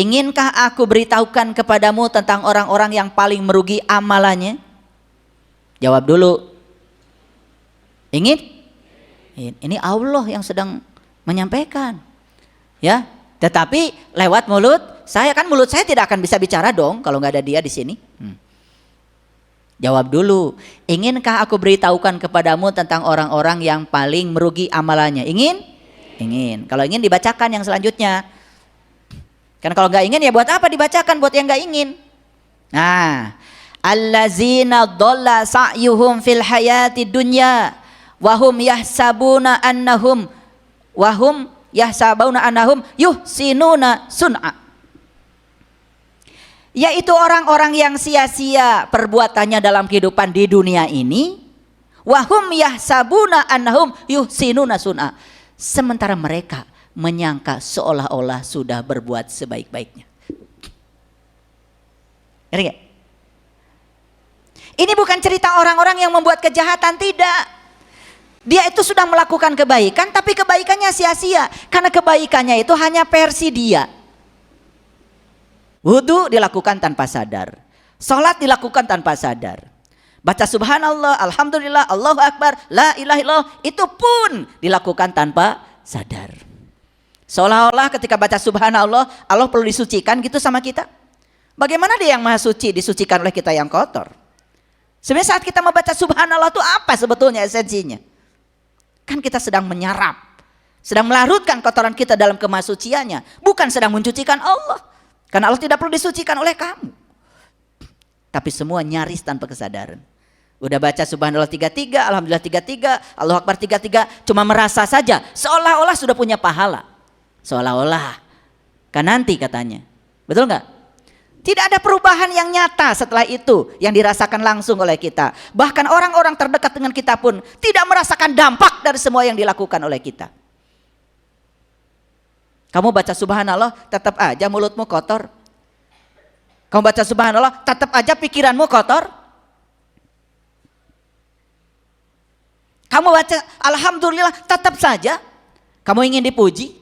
Inginkah aku beritahukan kepadamu tentang orang-orang yang paling merugi amalannya? Jawab dulu. Ingin? Ini Allah yang sedang menyampaikan. Ya, tetapi lewat mulut saya, kan mulut saya tidak akan bisa bicara dong kalau nggak ada dia di sini. Jawab dulu. Inginkah aku beritahukan kepadamu tentang orang-orang yang paling merugi amalannya? Ingin? Ingin. Kalau ingin dibacakan yang selanjutnya. Kan kalau nggak ingin ya buat apa dibacakan buat yang nggak ingin? Nah, allazina dhalla sa'yuhum fil hayati dunya wahum yahsabuna annahum yuhsinuna sun'a. Yaitu orang-orang yang sia-sia perbuatannya dalam kehidupan di dunia ini, wahum yahsabuna annahum yuhsinuna sun'a, sementara mereka menyangka seolah-olah sudah berbuat sebaik-baiknya. Ngerti gak? Ini bukan cerita orang-orang yang membuat kejahatan, tidak. Dia itu sudah melakukan kebaikan, tapi kebaikannya sia-sia. Karena kebaikannya itu hanya versi dia. Wudhu dilakukan tanpa sadar. Sholat dilakukan tanpa sadar. Baca subhanallah, alhamdulillah, Allahu akbar, la ilaha illallah, itu pun dilakukan tanpa sadar. Seolah-olah ketika baca subhanallah, Allah perlu disucikan gitu sama kita. Bagaimana dia yang maha suci disucikan oleh kita yang kotor? Sebenarnya saat kita membaca subhanallah itu apa sebetulnya esensinya? Kan kita sedang menyarap, sedang melarutkan kotoran kita dalam kemahasuciannya, bukan sedang mencucikan Allah. Karena Allah tidak perlu disucikan oleh kamu. Tapi semua nyaris tanpa kesadaran. Udah baca subhanallah 33, alhamdulillah 33, Allahu akbar 33, cuma merasa saja seolah-olah sudah punya pahala. Seolah-olah. Kan nanti katanya. Betul nggak? Tidak ada perubahan yang nyata setelah itu yang dirasakan langsung oleh kita. Bahkan orang-orang terdekat dengan kita pun tidak merasakan dampak dari semua yang dilakukan oleh kita. Kamu baca subhanallah tetap aja mulutmu kotor. Kamu baca subhanallah tetap aja pikiranmu kotor. Kamu baca alhamdulillah tetap saja kamu ingin dipuji.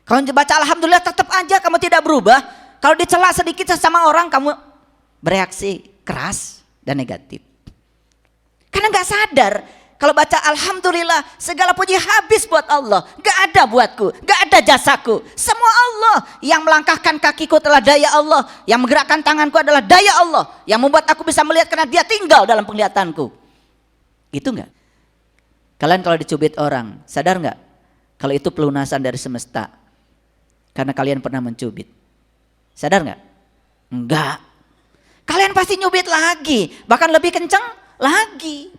Kalau baca alhamdulillah tetap aja kamu tidak berubah. Kalau dicela sedikit sama orang kamu bereaksi keras dan negatif. Karena nggak sadar kalau baca alhamdulillah segala puji habis buat Allah. Nggak ada buatku, nggak ada jasaku. Semua Allah. Yang melangkahkan kakiku adalah daya Allah. Yang menggerakkan tanganku adalah daya Allah. Yang membuat aku bisa melihat karena Dia tinggal dalam penglihatanku. Gitu nggak? Kalian kalau dicubit orang sadar nggak? Kalau itu pelunasan dari semesta. Karena kalian pernah mencubit. Sadar nggak? Enggak. Kalian pasti nyubit lagi, bahkan lebih kenceng lagi.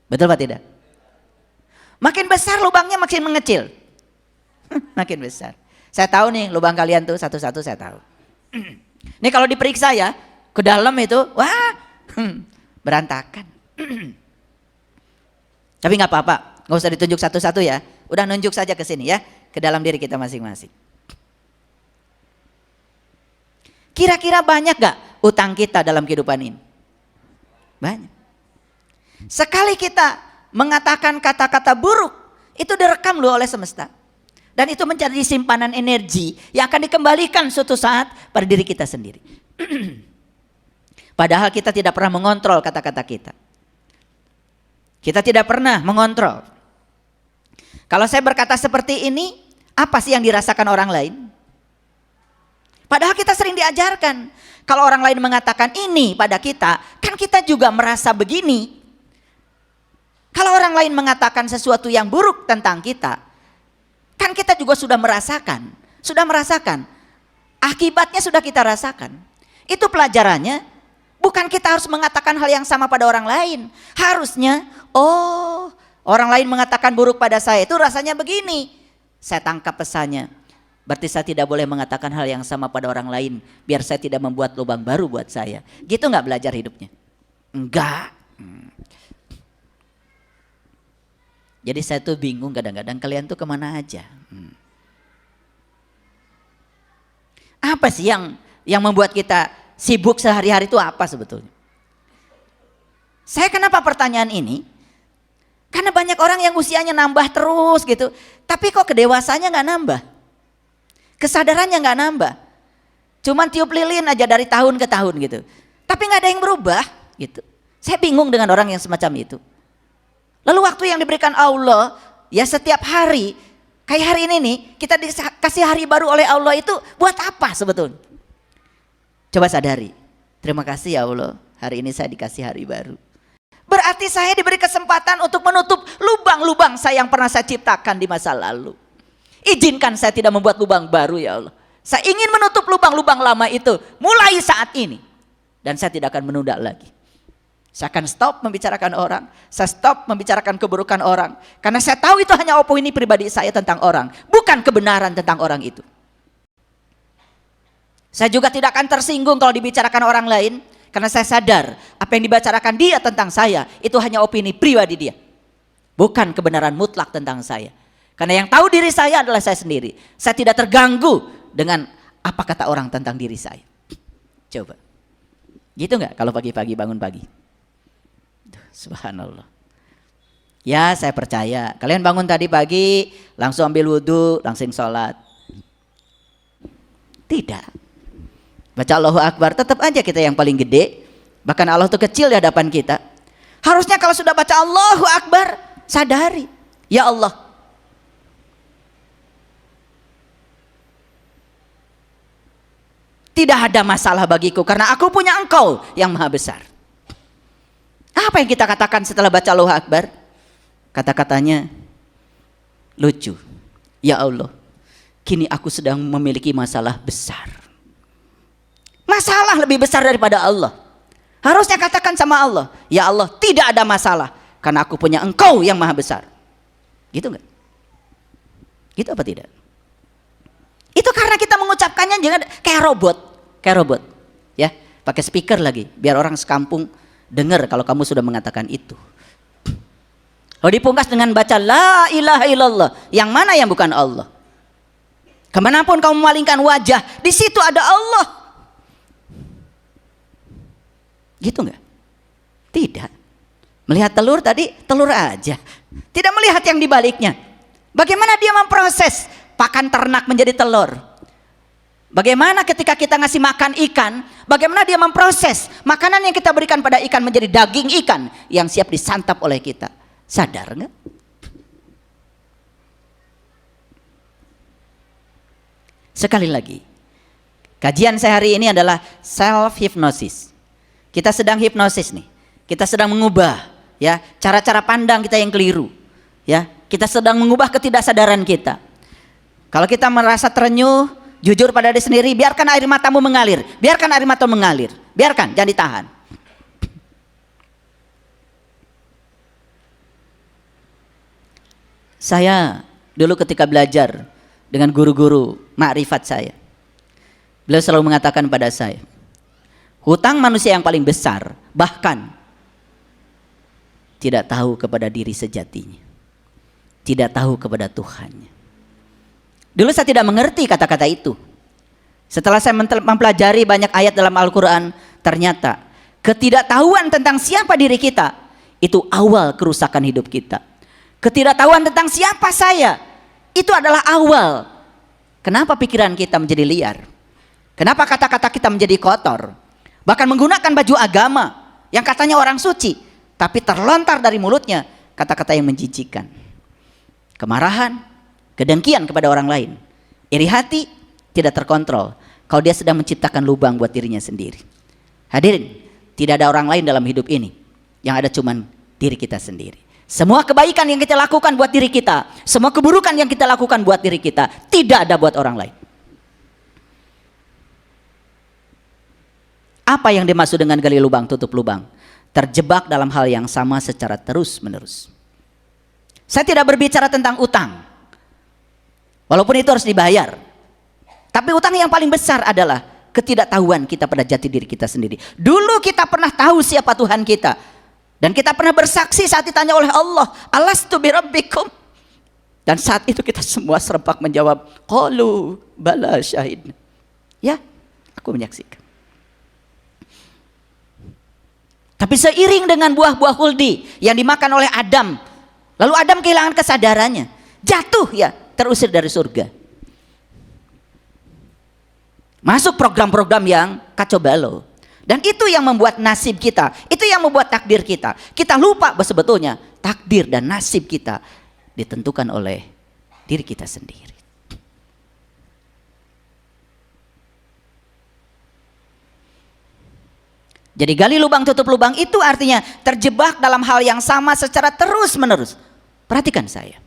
Betul pak tidak? Makin besar lubangnya makin mengecil. Makin besar. Saya tahu nih lubang kalian tuh satu-satu saya tahu. Ini kalau diperiksa ya, ke dalam itu, wah, berantakan. Tapi nggak apa-apa, nggak usah ditunjuk satu-satu ya. Udah nunjuk saja ke sini ya, ke dalam diri kita masing-masing. Kira-kira banyak gak utang kita dalam kehidupan ini? Banyak. Sekali kita mengatakan kata-kata buruk, itu direkam loh oleh semesta. Dan itu menjadi simpanan energi yang akan dikembalikan suatu saat pada diri kita sendiri. Padahal kita tidak pernah mengontrol kata-kata kita. Kita tidak pernah mengontrol. Kalau saya berkata seperti ini, apa sih yang dirasakan orang lain? Padahal kita sering diajarkan, kalau orang lain mengatakan ini pada kita, kan kita juga merasa begini. Kalau orang lain mengatakan sesuatu yang buruk tentang kita, kan kita juga sudah merasakan. Akibatnya sudah kita rasakan. Itu pelajarannya, bukan kita harus mengatakan hal yang sama pada orang lain. Harusnya, oh orang lain mengatakan buruk pada saya itu rasanya begini. Saya tangkap pesannya. Berarti saya tidak boleh mengatakan hal yang sama pada orang lain. Biar saya tidak membuat lubang baru buat saya. Gitu gak belajar hidupnya? Enggak. Jadi saya tuh bingung kadang-kadang kalian tuh kemana aja. Apa sih yang membuat kita sibuk sehari-hari itu apa sebetulnya? Saya kenapa pertanyaan ini? Karena banyak orang yang usianya nambah terus gitu. Tapi kok kedewasannya gak nambah? Kesadarannya nggak nambah. Cuman tiup lilin aja dari tahun ke tahun gitu. Tapi nggak ada yang berubah gitu. Saya bingung dengan orang yang semacam itu. Lalu waktu yang diberikan Allah, ya setiap hari, kayak hari ini nih, kita dikasih hari baru oleh Allah itu buat apa sebetulnya? Coba sadari. Terima kasih ya Allah, hari ini saya dikasih hari baru. Berarti saya diberi kesempatan untuk menutup lubang-lubang saya yang pernah saya ciptakan di masa lalu. Izinkan saya tidak membuat lubang baru ya Allah. Saya ingin menutup lubang-lubang lama itu mulai saat ini. Dan saya tidak akan menunda lagi. Saya akan stop membicarakan orang. Saya stop membicarakan keburukan orang. Karena saya tahu itu hanya opini pribadi saya tentang orang. Bukan kebenaran tentang orang itu. Saya juga tidak akan tersinggung kalau dibicarakan orang lain. Karena saya sadar apa yang dibicarakan dia tentang saya itu hanya opini pribadi dia. Bukan kebenaran mutlak tentang saya. Karena yang tahu diri saya adalah saya sendiri. Saya tidak terganggu dengan apa kata orang tentang diri saya. Coba. Gitu nggak kalau pagi-pagi bangun pagi? Subhanallah. Ya saya percaya. Kalian bangun tadi pagi langsung ambil wudhu, langsung sholat. Tidak. Baca Allahu Akbar, tetap aja kita yang paling gede. Bahkan Allah itu kecil di hadapan kita. Harusnya kalau sudah baca Allahu Akbar, sadari. Ya Allah, tidak ada masalah bagiku karena aku punya Engkau yang maha besar. Apa yang kita katakan setelah baca Allahu Akbar? Kata-katanya lucu. Ya Allah, kini aku sedang memiliki masalah besar. Masalah lebih besar daripada Allah. Harusnya katakan sama Allah, ya Allah tidak ada masalah karena aku punya Engkau yang maha besar. Gitu enggak? Gitu apa tidak? Itu karena kita mengucapkannya jangan kayak robot, ya, pakai speaker lagi, biar orang sekampung dengar kalau kamu sudah mengatakan itu. Kalau dipungkas dengan baca la ilaha illallah, yang mana yang bukan Allah? Kemanapun kamu memalingkan wajah, di situ ada Allah. Gitu nggak? Tidak. Melihat telur tadi, telur aja. Tidak melihat yang dibaliknya. Bagaimana dia memproses pakan ternak menjadi telur? Bagaimana ketika kita ngasih makan ikan, bagaimana dia memproses makanan yang kita berikan pada ikan menjadi daging ikan yang siap disantap oleh kita? Sadar nggak? Sekali lagi, kajian saya hari ini adalah self hypnosis. Kita sedang hipnosis nih, kita sedang mengubah ya cara-cara pandang kita yang keliru, ya kita sedang mengubah ketidaksadaran kita. Kalau kita merasa terenyuh, jujur pada diri sendiri, biarkan air matamu mengalir, biarkan air matamu mengalir, biarkan, jangan ditahan. Saya dulu ketika belajar dengan guru-guru makrifat saya, beliau selalu mengatakan pada saya, hutang manusia yang paling besar bahkan tidak tahu kepada diri sejatinya, tidak tahu kepada Tuhannya. Dulu saya tidak mengerti kata-kata itu. Setelah saya mempelajari banyak ayat dalam Al-Quran, ternyata ketidaktahuan tentang siapa diri kita itu awal kerusakan hidup kita. Ketidaktahuan tentang siapa saya itu adalah awal kenapa pikiran kita menjadi liar, kenapa kata-kata kita menjadi kotor. Bahkan menggunakan baju agama yang katanya orang suci, tapi terlontar dari mulutnya kata-kata yang menjijikkan. Kemarahan, kedengkian kepada orang lain, iri hati, tidak terkontrol. Kalau dia sedang menciptakan lubang buat dirinya sendiri. Hadirin, tidak ada orang lain dalam hidup ini. Yang ada cuman diri kita sendiri. Semua kebaikan yang kita lakukan buat diri kita, semua keburukan yang kita lakukan buat diri kita, tidak ada buat orang lain. Apa yang dimaksud dengan gali lubang tutup lubang? Terjebak dalam hal yang sama secara terus menerus. Saya tidak berbicara tentang utang, walaupun itu harus dibayar. Tapi utang yang paling besar adalah ketidaktahuan kita pada jati diri kita sendiri. Dulu kita pernah tahu siapa Tuhan kita, dan kita pernah bersaksi saat ditanya oleh Allah, alastu birabbikum, dan saat itu kita semua serempak menjawab, qalu bala syahid. Ya, aku menyaksikan. Tapi seiring dengan buah-buah huldi yang dimakan oleh Adam, lalu Adam kehilangan kesadarannya, jatuh ya, terusir dari surga. Masuk program-program yang kacau balau. Dan itu yang membuat nasib kita, itu yang membuat takdir kita. Kita lupa bahwa sebetulnya takdir dan nasib kita ditentukan oleh diri kita sendiri. Jadi gali lubang tutup lubang itu artinya terjebak dalam hal yang sama secara terus menerus. Perhatikan saya.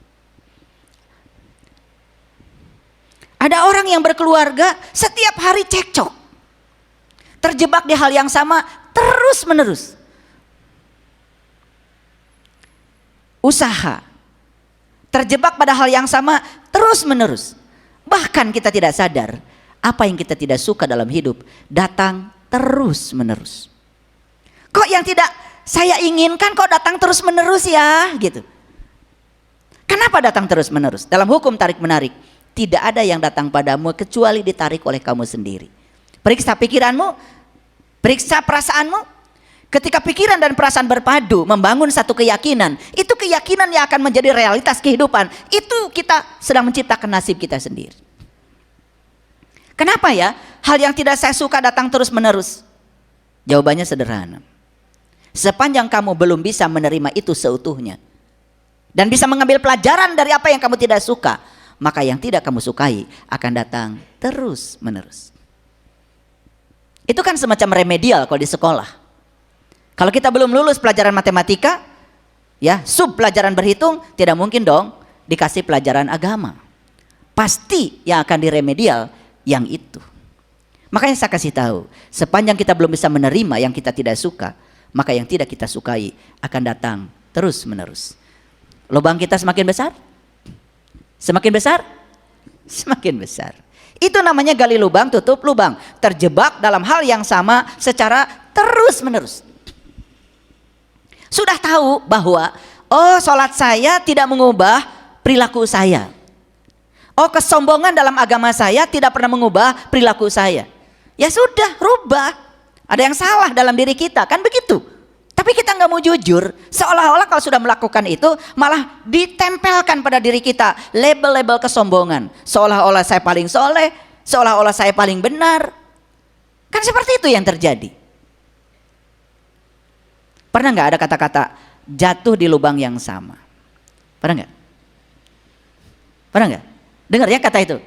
Ada orang yang berkeluarga setiap hari cekcok. Terjebak di hal yang sama terus menerus. Usaha. Terjebak pada hal yang sama terus menerus. Bahkan kita tidak sadar apa yang kita tidak suka dalam hidup datang terus menerus. Kok yang tidak saya inginkan kok datang terus menerus ya gitu. Kenapa datang terus menerus? Dalam hukum tarik menarik, tidak ada yang datang padamu kecuali ditarik oleh kamu sendiri. Periksa pikiranmu, periksa perasaanmu. Ketika pikiran dan perasaan berpadu membangun satu keyakinan, itu keyakinan yang akan menjadi realitas kehidupan. Itu kita sedang menciptakan nasib kita sendiri. Kenapa ya hal yang tidak saya suka datang terus menerus? Jawabannya sederhana. Sepanjang kamu belum bisa menerima itu seutuhnya dan bisa mengambil pelajaran dari apa yang kamu tidak suka, maka yang tidak kamu sukai akan datang terus menerus. Itu kan semacam remedial kalau di sekolah. Kalau kita belum lulus pelajaran matematika, ya sub pelajaran berhitung, tidak mungkin dong dikasih pelajaran agama. Pasti yang akan diremedial yang itu. Makanya saya kasih tahu, sepanjang kita belum bisa menerima yang kita tidak suka, maka yang tidak kita sukai akan datang terus menerus. Lubang kita semakin besar? Semakin besar? Semakin besar. Itu namanya gali lubang, tutup lubang. Terjebak dalam hal yang sama secara terus menerus. Sudah tahu bahwa sholat saya tidak mengubah perilaku saya. Kesombongan dalam agama saya tidak pernah mengubah perilaku saya. Ya sudah, rubah. Ada yang salah dalam diri kita, kan begitu. Tapi kita nggak mau jujur, seolah-olah kalau sudah melakukan itu malah ditempelkan pada diri kita label-label kesombongan. Seolah-olah saya paling soleh, seolah-olah saya paling benar. Kan seperti itu yang terjadi. Pernah nggak ada kata-kata jatuh di lubang yang sama? Pernah nggak? Pernah nggak? Dengar ya kata itu.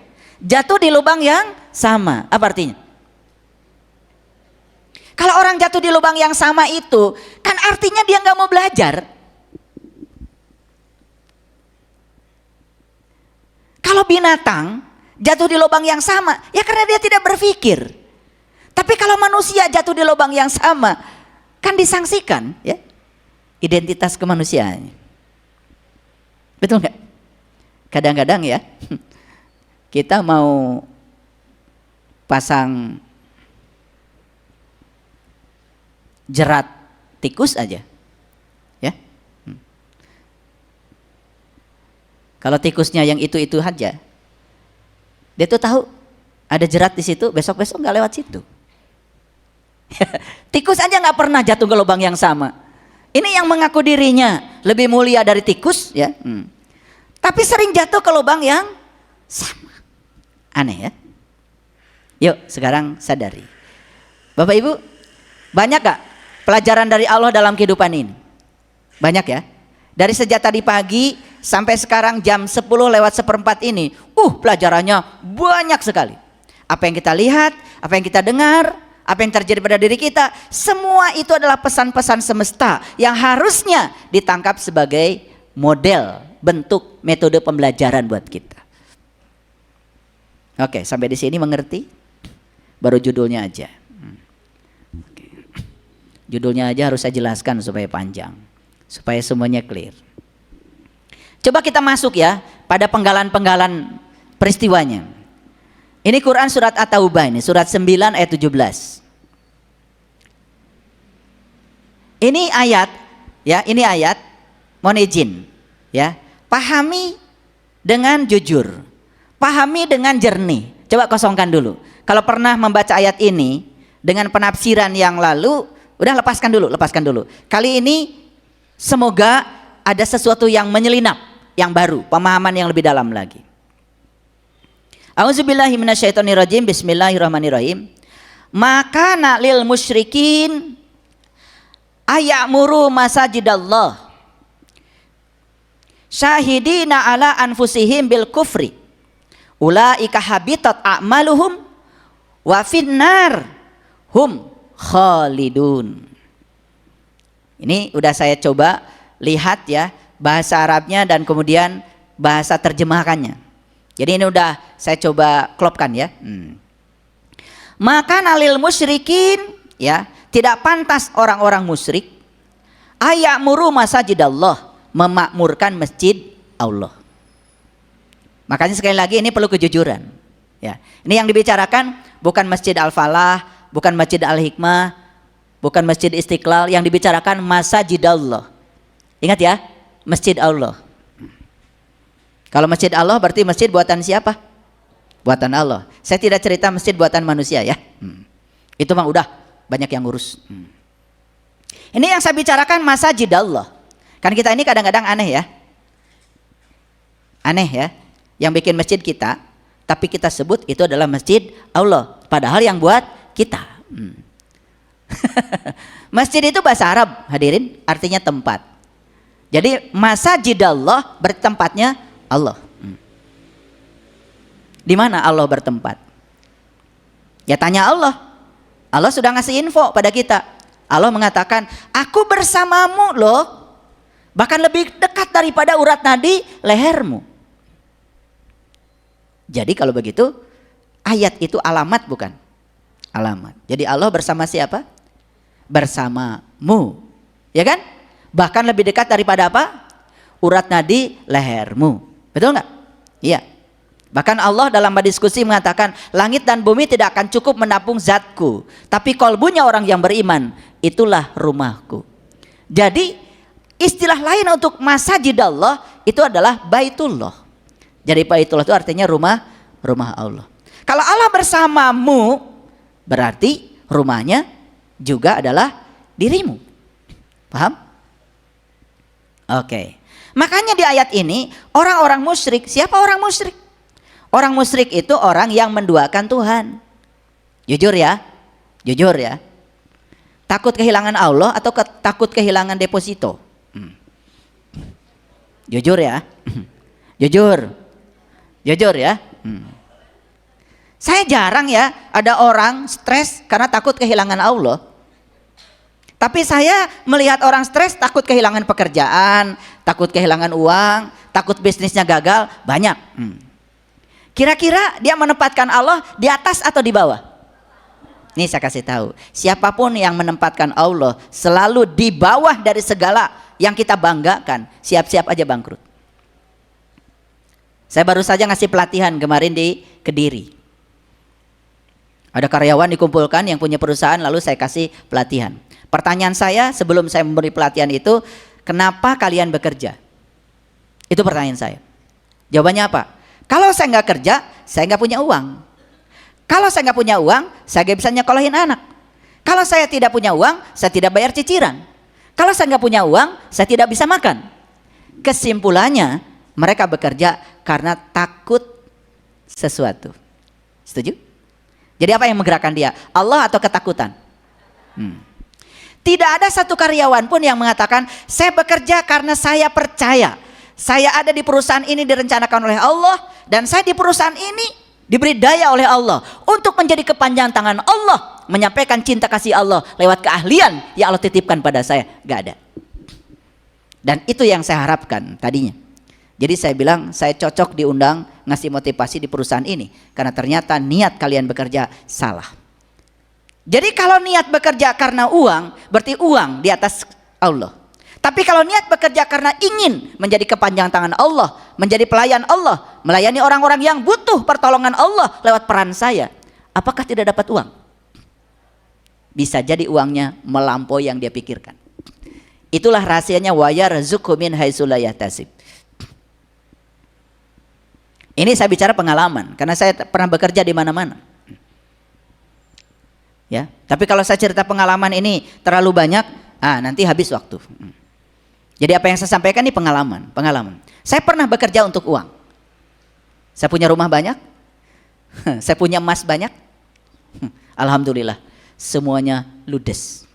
Jatuh di lubang yang sama. Apa artinya? Kalau orang jatuh di lubang yang sama itu, kan artinya dia nggak mau belajar. Kalau binatang jatuh di lubang yang sama, ya karena dia tidak berpikir. Tapi kalau manusia jatuh di lubang yang sama, kan disangsikan, ya, identitas kemanusiaannya. Betul nggak? Kadang-kadang ya, kita mau pasang jerat tikus aja, ya. Kalau tikusnya yang itu aja, dia tuh tahu ada jerat di situ, besok-besok nggak lewat situ. Tikus aja nggak pernah jatuh ke lubang yang sama. Ini yang mengaku dirinya lebih mulia dari tikus, ya. Tapi sering jatuh ke lubang yang sama. Aneh ya. Yuk sekarang sadari, Bapak Ibu, banyak gak pelajaran dari Allah dalam kehidupan ini? Banyak ya. Dari sejak tadi pagi sampai sekarang jam 10:04 ini, pelajarannya banyak sekali. Apa yang kita lihat, apa yang kita dengar, apa yang terjadi pada diri kita, semua itu adalah pesan-pesan semesta yang harusnya ditangkap sebagai model, bentuk, metode pembelajaran buat kita. Oke, sampai di sini mengerti? Baru judulnya aja. Judulnya aja harus saya jelaskan supaya panjang, supaya semuanya clear. Coba kita masuk ya pada penggalan-penggalan peristiwanya. Ini Quran surat At-Taubah, ini surat 9 ayat 17. Ini ayat, ya, ini ayat. Mohon izin, ya. Pahami dengan jujur, pahami dengan jernih. Coba kosongkan dulu. Kalau pernah membaca ayat ini dengan penafsiran yang lalu, udah lepaskan dulu. Kali ini semoga ada sesuatu yang menyelinap, yang baru, pemahaman yang lebih dalam lagi. A'udzubillahi minasyaitonirrajim. Bismillahirrahmanirrahim. Maka lil musyrikin ayamuru masajidallah syahidina ala anfusihim bil kufri ulaika habitat a'maluhum wa finnar hum khalidun. Ini udah saya coba lihat ya bahasa Arabnya dan kemudian bahasa terjemahannya. Jadi ini udah saya coba klopkan ya. Maka nalil musyrikin ya, tidak pantas orang-orang musyrik ayamuru masajidallah, memakmurkan masjid Allah. Makanya sekali lagi ini perlu kejujuran. Ya, ini yang dibicarakan bukan Masjid Al-Falah, bukan Masjid Al-Hikmah, bukan Masjid Istiqlal, yang dibicarakan masajidallah. Ingat ya, masjid Allah. Kalau masjid Allah berarti masjid buatan siapa? Buatan Allah. Saya tidak cerita masjid buatan manusia ya. Itu mah udah banyak yang ngurus. Ini yang saya bicarakan masjid Allah. Kan kita ini kadang-kadang aneh ya. Aneh ya. Yang bikin masjid kita, tapi kita sebut itu adalah masjid Allah. Padahal yang buat kita. Masjid itu bahasa Arab, hadirin, artinya tempat. Jadi masjid Allah bertempatnya Allah. Di mana Allah bertempat? Ya tanya Allah. Allah sudah ngasih info pada kita. Allah mengatakan, aku bersamamu loh. Bahkan lebih dekat daripada urat nadi lehermu. Jadi kalau begitu, ayat itu alamat bukan? Alamat. Jadi Allah bersama siapa? Bersamamu. Ya kan? Bahkan lebih dekat daripada apa? Urat nadi lehermu. Betul nggak? Iya. Bahkan Allah dalam diskusi mengatakan, langit dan bumi tidak akan cukup menampung zatku, tapi kolbunya orang yang beriman, itulah rumahku. Jadi istilah lain untuk masajidallah itu adalah baitullah. Jadi baitullah itu artinya rumah Allah. Kalau Allah bersamamu, berarti rumahnya juga adalah dirimu. Paham? Oke. Makanya di ayat ini orang-orang musyrik, siapa orang musyrik? Orang musyrik itu orang yang menduakan Tuhan. Jujur ya. Takut kehilangan Allah atau takut kehilangan deposito? Jujur ya. Jujur ya. Saya jarang ya ada orang stres karena takut kehilangan Allah. Tapi saya melihat orang stres takut kehilangan pekerjaan, takut kehilangan uang, takut bisnisnya gagal, banyak. Kira-kira dia menempatkan Allah di atas atau di bawah? Ini saya kasih tahu, siapapun yang menempatkan Allah selalu di bawah dari segala yang kita banggakan, siap-siap aja bangkrut. Saya baru saja ngasih pelatihan kemarin di Kediri. Ada karyawan dikumpulkan yang punya perusahaan, lalu saya kasih pelatihan. Pertanyaan saya sebelum saya memberi pelatihan itu, kenapa kalian bekerja? Itu pertanyaan saya. Jawabannya apa? Kalau saya nggak kerja, saya nggak punya uang. Kalau saya nggak punya uang, saya nggak bisa nyekolahin anak. Kalau saya tidak punya uang, saya tidak bayar cicilan. Kalau saya nggak punya uang, saya tidak bisa makan. Kesimpulannya, mereka bekerja karena takut sesuatu. Setuju? Jadi apa yang menggerakkan dia? Allah atau ketakutan? Tidak ada satu karyawan pun yang mengatakan, saya bekerja karena saya percaya. Saya ada di perusahaan ini direncanakan oleh Allah, dan saya di perusahaan ini diberi daya oleh Allah untuk menjadi kepanjangan tangan Allah, menyampaikan cinta kasih Allah lewat keahlian yang Allah titipkan pada saya. Gak ada. Dan itu yang saya harapkan tadinya. Jadi saya bilang, saya cocok diundang ngasih motivasi di perusahaan ini, karena ternyata niat kalian bekerja salah. Jadi kalau niat bekerja karena uang, berarti uang di atas Allah. Tapi kalau niat bekerja karena ingin menjadi kepanjangan tangan Allah, menjadi pelayan Allah, melayani orang-orang yang butuh pertolongan Allah lewat peran saya, apakah tidak dapat uang? Bisa jadi uangnya melampaui yang dia pikirkan. Itulah rahasianya wa yarzuqhu min haitsu la yahtasib. Ini saya bicara pengalaman, karena saya pernah bekerja di mana-mana. Ya, tapi kalau saya cerita pengalaman ini terlalu banyak, nanti habis waktu. Jadi apa yang saya sampaikan ini pengalaman. Saya pernah bekerja untuk uang. Saya punya rumah banyak, Saya punya emas banyak. Alhamdulillah, semuanya ludes.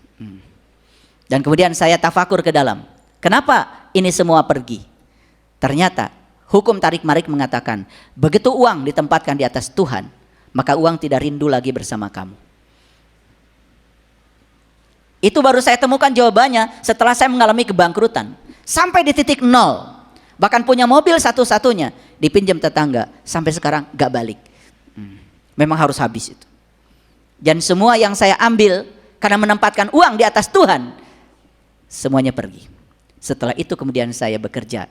Dan kemudian saya tafakur ke dalam. Kenapa ini semua pergi? Ternyata hukum tarik-marik mengatakan, begitu uang ditempatkan di atas Tuhan, maka uang tidak rindu lagi bersama kamu. Itu baru saya temukan jawabannya setelah saya mengalami kebangkrutan. Sampai di titik nol. Bahkan punya mobil satu-satunya dipinjam tetangga, sampai sekarang gak balik. Memang harus habis itu. Dan semua yang saya ambil karena menempatkan uang di atas Tuhan, semuanya pergi. Setelah itu kemudian saya bekerja.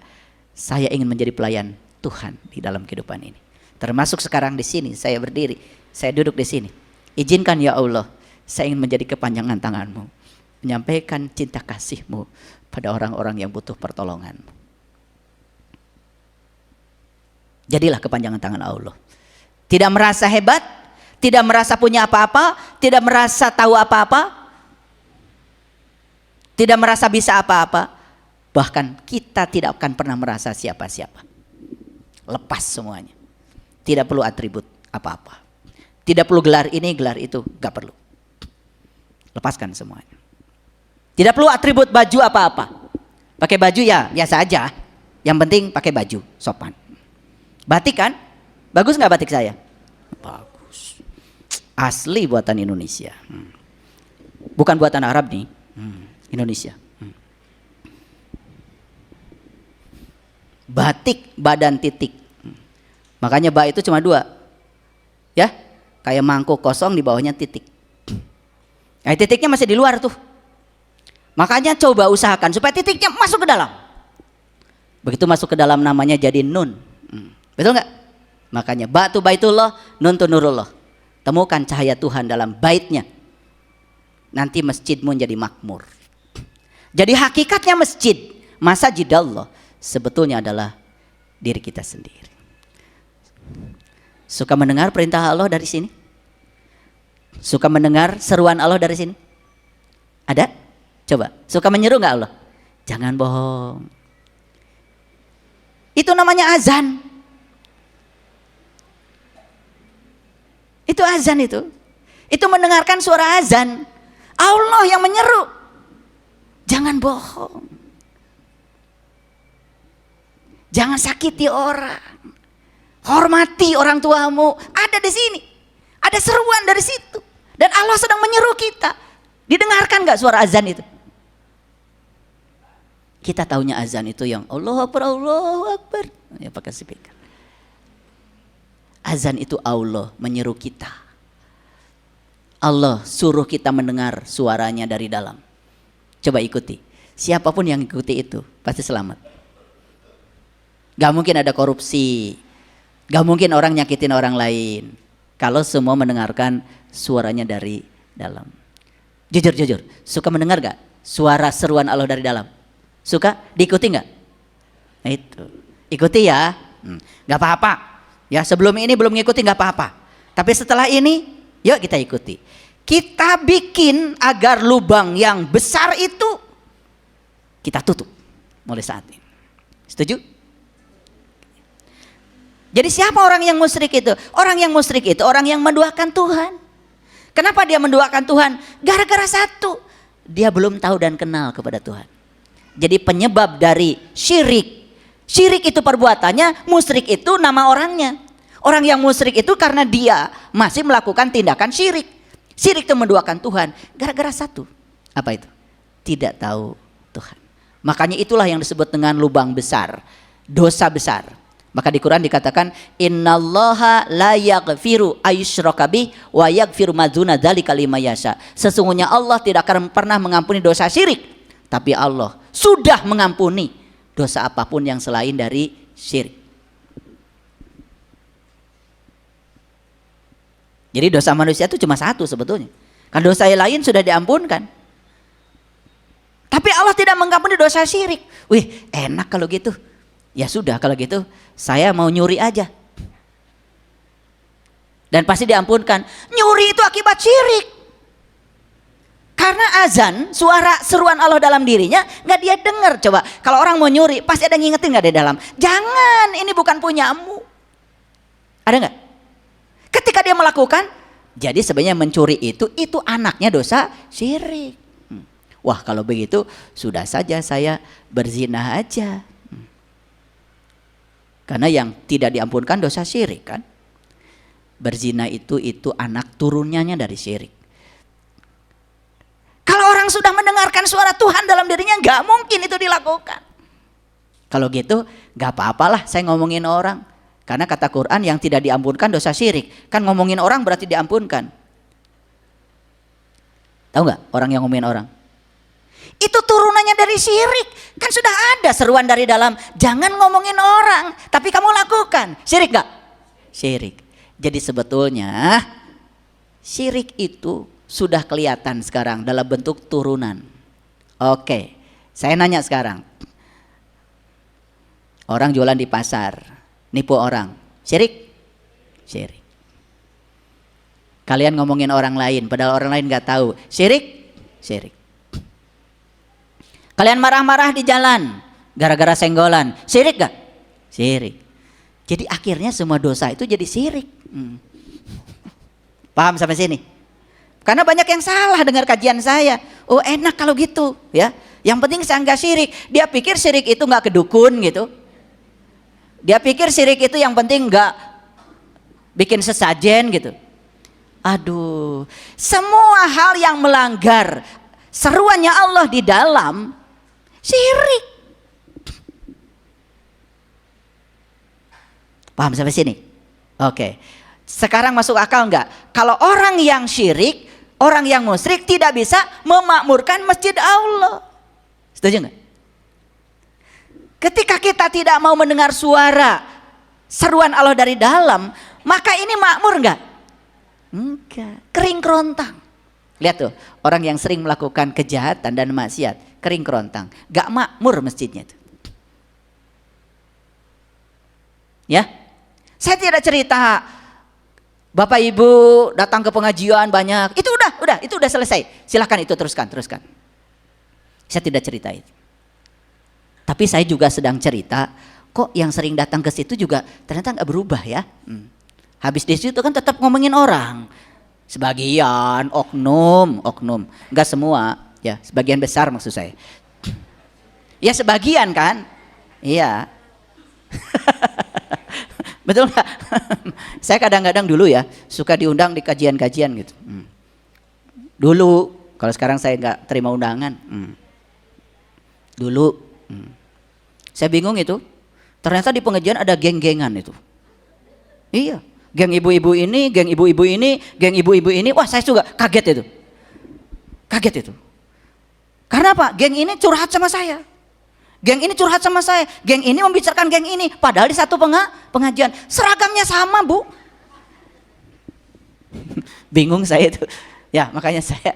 Saya ingin menjadi pelayan Tuhan di dalam kehidupan ini. Termasuk sekarang di sini saya berdiri, saya duduk di sini. Izinkan ya Allah, saya ingin menjadi kepanjangan tanganmu, menyampaikan cinta kasih-Mu pada orang-orang yang butuh pertolongan-Mu. Jadilah kepanjangan tangan Allah. Tidak merasa hebat, tidak merasa punya apa-apa, tidak merasa tahu apa-apa, tidak merasa bisa apa-apa. Bahkan kita tidak akan pernah merasa siapa-siapa. Lepas semuanya. Tidak perlu atribut apa-apa. Tidak perlu gelar ini, gelar itu, gak perlu. Lepaskan semuanya. Tidak perlu atribut baju apa-apa. Pakai baju ya biasa aja. Yang penting pakai baju sopan. Batik kan? Bagus gak batik saya? Bagus. Asli buatan Indonesia. Bukan buatan Arab nih. Indonesia. Batik badan titik. Makanya ba itu cuma 2. Ya, kayak mangkuk kosong di bawahnya titik. Nah, titiknya masih di luar tuh. Makanya coba usahakan supaya titiknya masuk ke dalam. Begitu masuk ke dalam namanya jadi nun. Betul nggak? Makanya ba tu baitullah, nun tu nurullah. Temukan cahaya Tuhan dalam baitnya. Nanti masjidmu menjadi makmur. Jadi hakikatnya masjid, masajidallah, sebetulnya adalah diri kita sendiri. Suka mendengar perintah Allah dari sini? Suka mendengar seruan Allah dari sini? Ada? Coba, suka menyeru nggak Allah? Jangan bohong. Itu namanya azan. Itu azan itu. Itu mendengarkan suara azan. Allah yang menyeru. Jangan bohong. Jangan sakiti orang. Hormati orang tuamu. Ada di sini. Ada seruan dari situ. Dan Allah sedang menyeru kita. Didengarkan gak suara azan itu? Kita taunya azan itu yang Allahu Akbar, Allahu Akbar. Ya pakai speaker. Azan itu Allah menyeru kita. Allah suruh kita mendengar suaranya dari dalam. Coba ikuti. Siapapun yang ikuti itu pasti selamat. Gak mungkin ada korupsi. Gak mungkin orang nyakitin orang lain. Kalau semua mendengarkan suaranya dari dalam. Jujur, suka mendengar gak suara seruan Allah dari dalam? Suka? Diikuti gak? Nah itu, ikuti ya. Gak apa-apa. Ya sebelum ini belum ngikuti gak apa-apa. Tapi setelah ini, yuk kita ikuti. Kita bikin agar lubang yang besar itu kita tutup mulai saat ini. Setuju? Jadi siapa orang yang musyrik itu? Orang yang musyrik itu orang yang menduakan Tuhan. Kenapa dia menduakan Tuhan? Gara-gara satu, dia belum tahu dan kenal kepada Tuhan. Jadi penyebab dari syirik. Syirik itu perbuatannya, musyrik itu nama orangnya. Orang yang musyrik itu karena dia masih melakukan tindakan syirik. Syirik itu menduakan Tuhan. Gara-gara satu. Apa itu? Tidak tahu Tuhan. Makanya itulah yang disebut dengan lubang besar. Dosa besar. Maka di Quran dikatakan innallaha la yaghfiru ayyushraka bih wa yaghfiru ma dzuna dzalika liman yasha. Sesungguhnya Allah tidak akan pernah mengampuni dosa syirik, tapi Allah sudah mengampuni dosa apapun yang selain dari syirik. Jadi dosa manusia itu cuma satu sebetulnya. Kan dosa yang lain sudah diampunkan. Tapi Allah tidak mengampuni dosa syirik. Wih, enak kalau gitu. Ya sudah kalau gitu saya mau nyuri aja. Dan pasti diampunkan. Nyuri itu akibat syirik. Karena azan, suara seruan Allah dalam dirinya gak dia dengar. Coba kalau orang mau nyuri pasti ada ngingetin gak di dalam. Jangan, ini bukan punyamu. Ada gak? ketika dia melakukan, jadi sebenarnya mencuri itu anaknya dosa syirik. Wah, kalau begitu sudah saja saya berzina aja. Karena yang tidak diampunkan dosa syirik kan. Berzina itu anak turunnya dari syirik. Kalau orang sudah mendengarkan suara Tuhan dalam dirinya, nggak mungkin itu dilakukan. Kalau gitu nggak apa-apalah saya ngomongin orang. Karena kata Quran yang tidak diampunkan dosa syirik. Kan ngomongin orang berarti diampunkan. Tahu nggak orang yang ngomongin orang? Itu turunannya dari syirik. Kan sudah ada seruan dari dalam, jangan ngomongin orang, tapi kamu lakukan. Syirik gak? Syirik. Jadi sebetulnya syirik itu sudah kelihatan sekarang dalam bentuk turunan. Oke, saya nanya sekarang. Orang jualan di pasar, nipu orang, syirik? Syirik. Kalian ngomongin orang lain, padahal orang lain gak tahu, syirik? Syirik. Kalian marah-marah di jalan gara-gara senggolan, syirik gak? Syirik. Jadi akhirnya semua dosa itu jadi syirik. Paham sampai sini? Karena banyak yang salah dengar kajian saya. Oh enak kalau gitu ya. Yang penting saya nggak syirik. Dia pikir syirik itu nggak kedukun gitu. Dia pikir syirik itu yang penting nggak bikin sesajen gitu. Aduh, semua hal yang melanggar seruannya Allah di dalam syirik. Paham sampai sini? Oke. Sekarang masuk akal enggak? Kalau orang yang syirik, orang yang musyrik tidak bisa memakmurkan masjid Allah. Setuju enggak? Ketika kita tidak mau mendengar suara seruan Allah dari dalam, maka ini makmur enggak? Enggak. Kering kerontang. Lihat tuh, orang yang sering melakukan kejahatan dan maksiat, kering kerontang, gak makmur masjidnya tuh. Ya, saya tidak cerita Bapak Ibu datang ke pengajian banyak, itu udah selesai. Silahkan itu teruskan. Saya tidak cerita itu. Tapi saya juga sedang cerita, kok yang sering datang ke situ juga ternyata nggak berubah ya. Habis di situ kan tetap ngomongin orang. Sebagian oknum, nggak semua, ya sebagian besar maksud saya. Ya sebagian kan, iya. Betul nggak? Saya kadang-kadang dulu ya suka diundang di kajian-kajian gitu. Dulu, kalau sekarang saya nggak terima undangan. Dulu, saya bingung itu. Ternyata di pengajian ada geng-gengan itu. Iya, geng ibu-ibu ini, geng ibu-ibu ini, geng ibu-ibu ini. Wah, saya juga kaget itu. Kaget itu. Karena apa? Geng ini curhat sama saya. Geng ini curhat sama saya, geng ini membicarakan geng ini, padahal di satu pengajian seragamnya sama, Bu. Bingung saya itu, ya makanya saya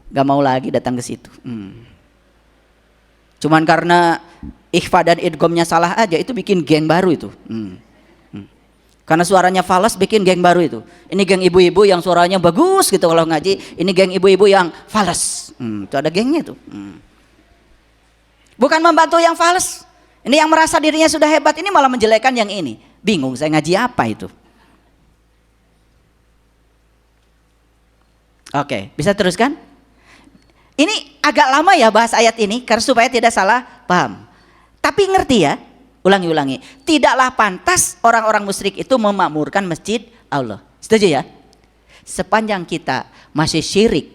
gak mau lagi datang ke situ. Cuman karena ikhfa dan idghamnya salah aja, itu bikin geng baru itu. Karena suaranya falas bikin geng baru itu. Ini geng ibu-ibu yang suaranya bagus gitu kalau ngaji, ini geng ibu-ibu yang falas. Itu ada gengnya tuh. Bukan membantu yang fals. Ini yang merasa dirinya sudah hebat ini malah menjelekkan yang ini. Bingung saya ngaji apa itu. Oke, bisa teruskan? Ini agak lama ya bahas ayat ini karena supaya tidak salah paham. Tapi ngerti ya, ulangi. Tidaklah pantas orang-orang musyrik itu memakmurkan masjid Allah. Setuju ya? Sepanjang kita masih syirik,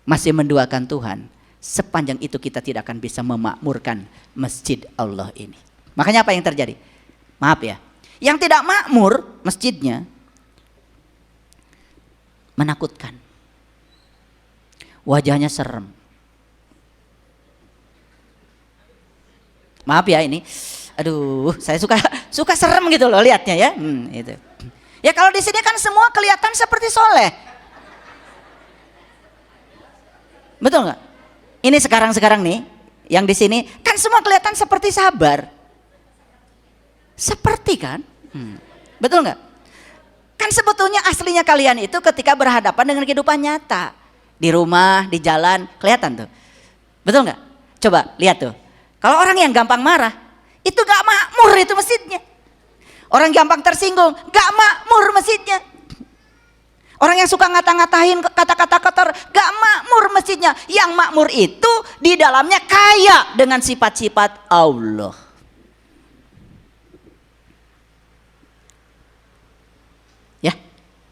masih menduakan Tuhan, sepanjang itu kita tidak akan bisa memakmurkan masjid Allah ini. Makanya apa yang terjadi? Maaf ya, yang tidak makmur masjidnya menakutkan. Wajahnya serem. Maaf ya ini, aduh saya suka serem gitu loh lihatnya ya. Itu. Ya kalau di sini kan semua kelihatan seperti soleh. Betul nggak? Ini sekarang nih, yang di sini kan semua kelihatan seperti sabar. Seperti kan? Betul nggak? Kan sebetulnya aslinya kalian itu ketika berhadapan dengan kehidupan nyata. Di rumah, di jalan, kelihatan tuh. Betul nggak? Coba lihat tuh. Kalau orang yang gampang marah, itu gak makmur itu masjidnya. Orang gampang tersinggung, gak makmur masjidnya. Orang yang suka ngata-ngatain kata-kata kotor, gak makmur masjidnya. Yang makmur itu di dalamnya kaya dengan sifat-sifat Allah. Ya,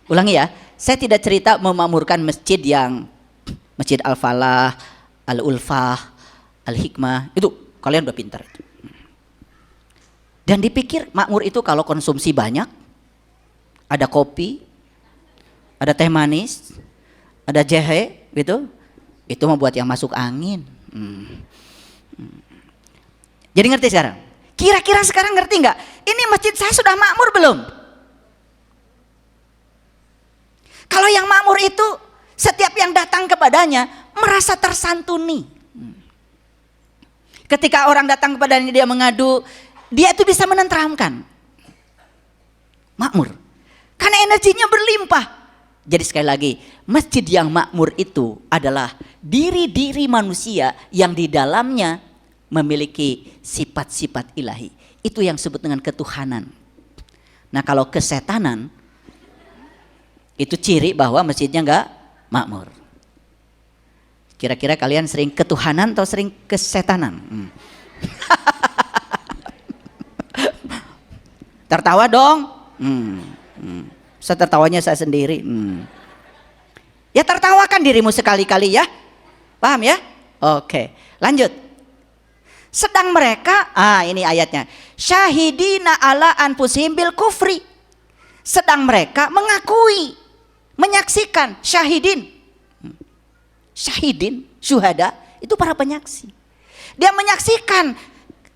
ulangi ya. Saya tidak cerita memakmurkan masjid yang Masjid Al-Falah, Al-Ulfah, Al-Hikmah. Itu kalian udah pintar. Dan dipikir makmur itu kalau konsumsi banyak, ada kopi, ada teh manis, ada jahe, gitu, itu membuat yang masuk angin. Jadi ngerti sekarang? Kira-kira sekarang ngerti nggak? Ini masjid saya sudah makmur belum? Kalau yang makmur itu setiap yang datang kepadanya merasa tersantuni. Ketika orang datang kepadanya dia mengadu, dia itu bisa menenteramkan. Makmur. Karena energinya berlimpah. Jadi sekali lagi, masjid yang makmur itu adalah diri-diri manusia yang di dalamnya memiliki sifat-sifat ilahi. Itu yang disebut dengan ketuhanan. Nah kalau kesetanan, itu ciri bahwa masjidnya enggak makmur. Kira-kira kalian sering ketuhanan atau sering kesetanan? Tertawa dong. Saya tertawanya saya sendiri. Ya tertawakan dirimu sekali-kali ya. Paham ya? Oke, lanjut. Sedang mereka, ini ayatnya. Syahidina ala anfusihim bil kufri. Sedang mereka mengakui, menyaksikan, syahidin. Syahidin, syuhada, itu para penyaksi. Dia menyaksikan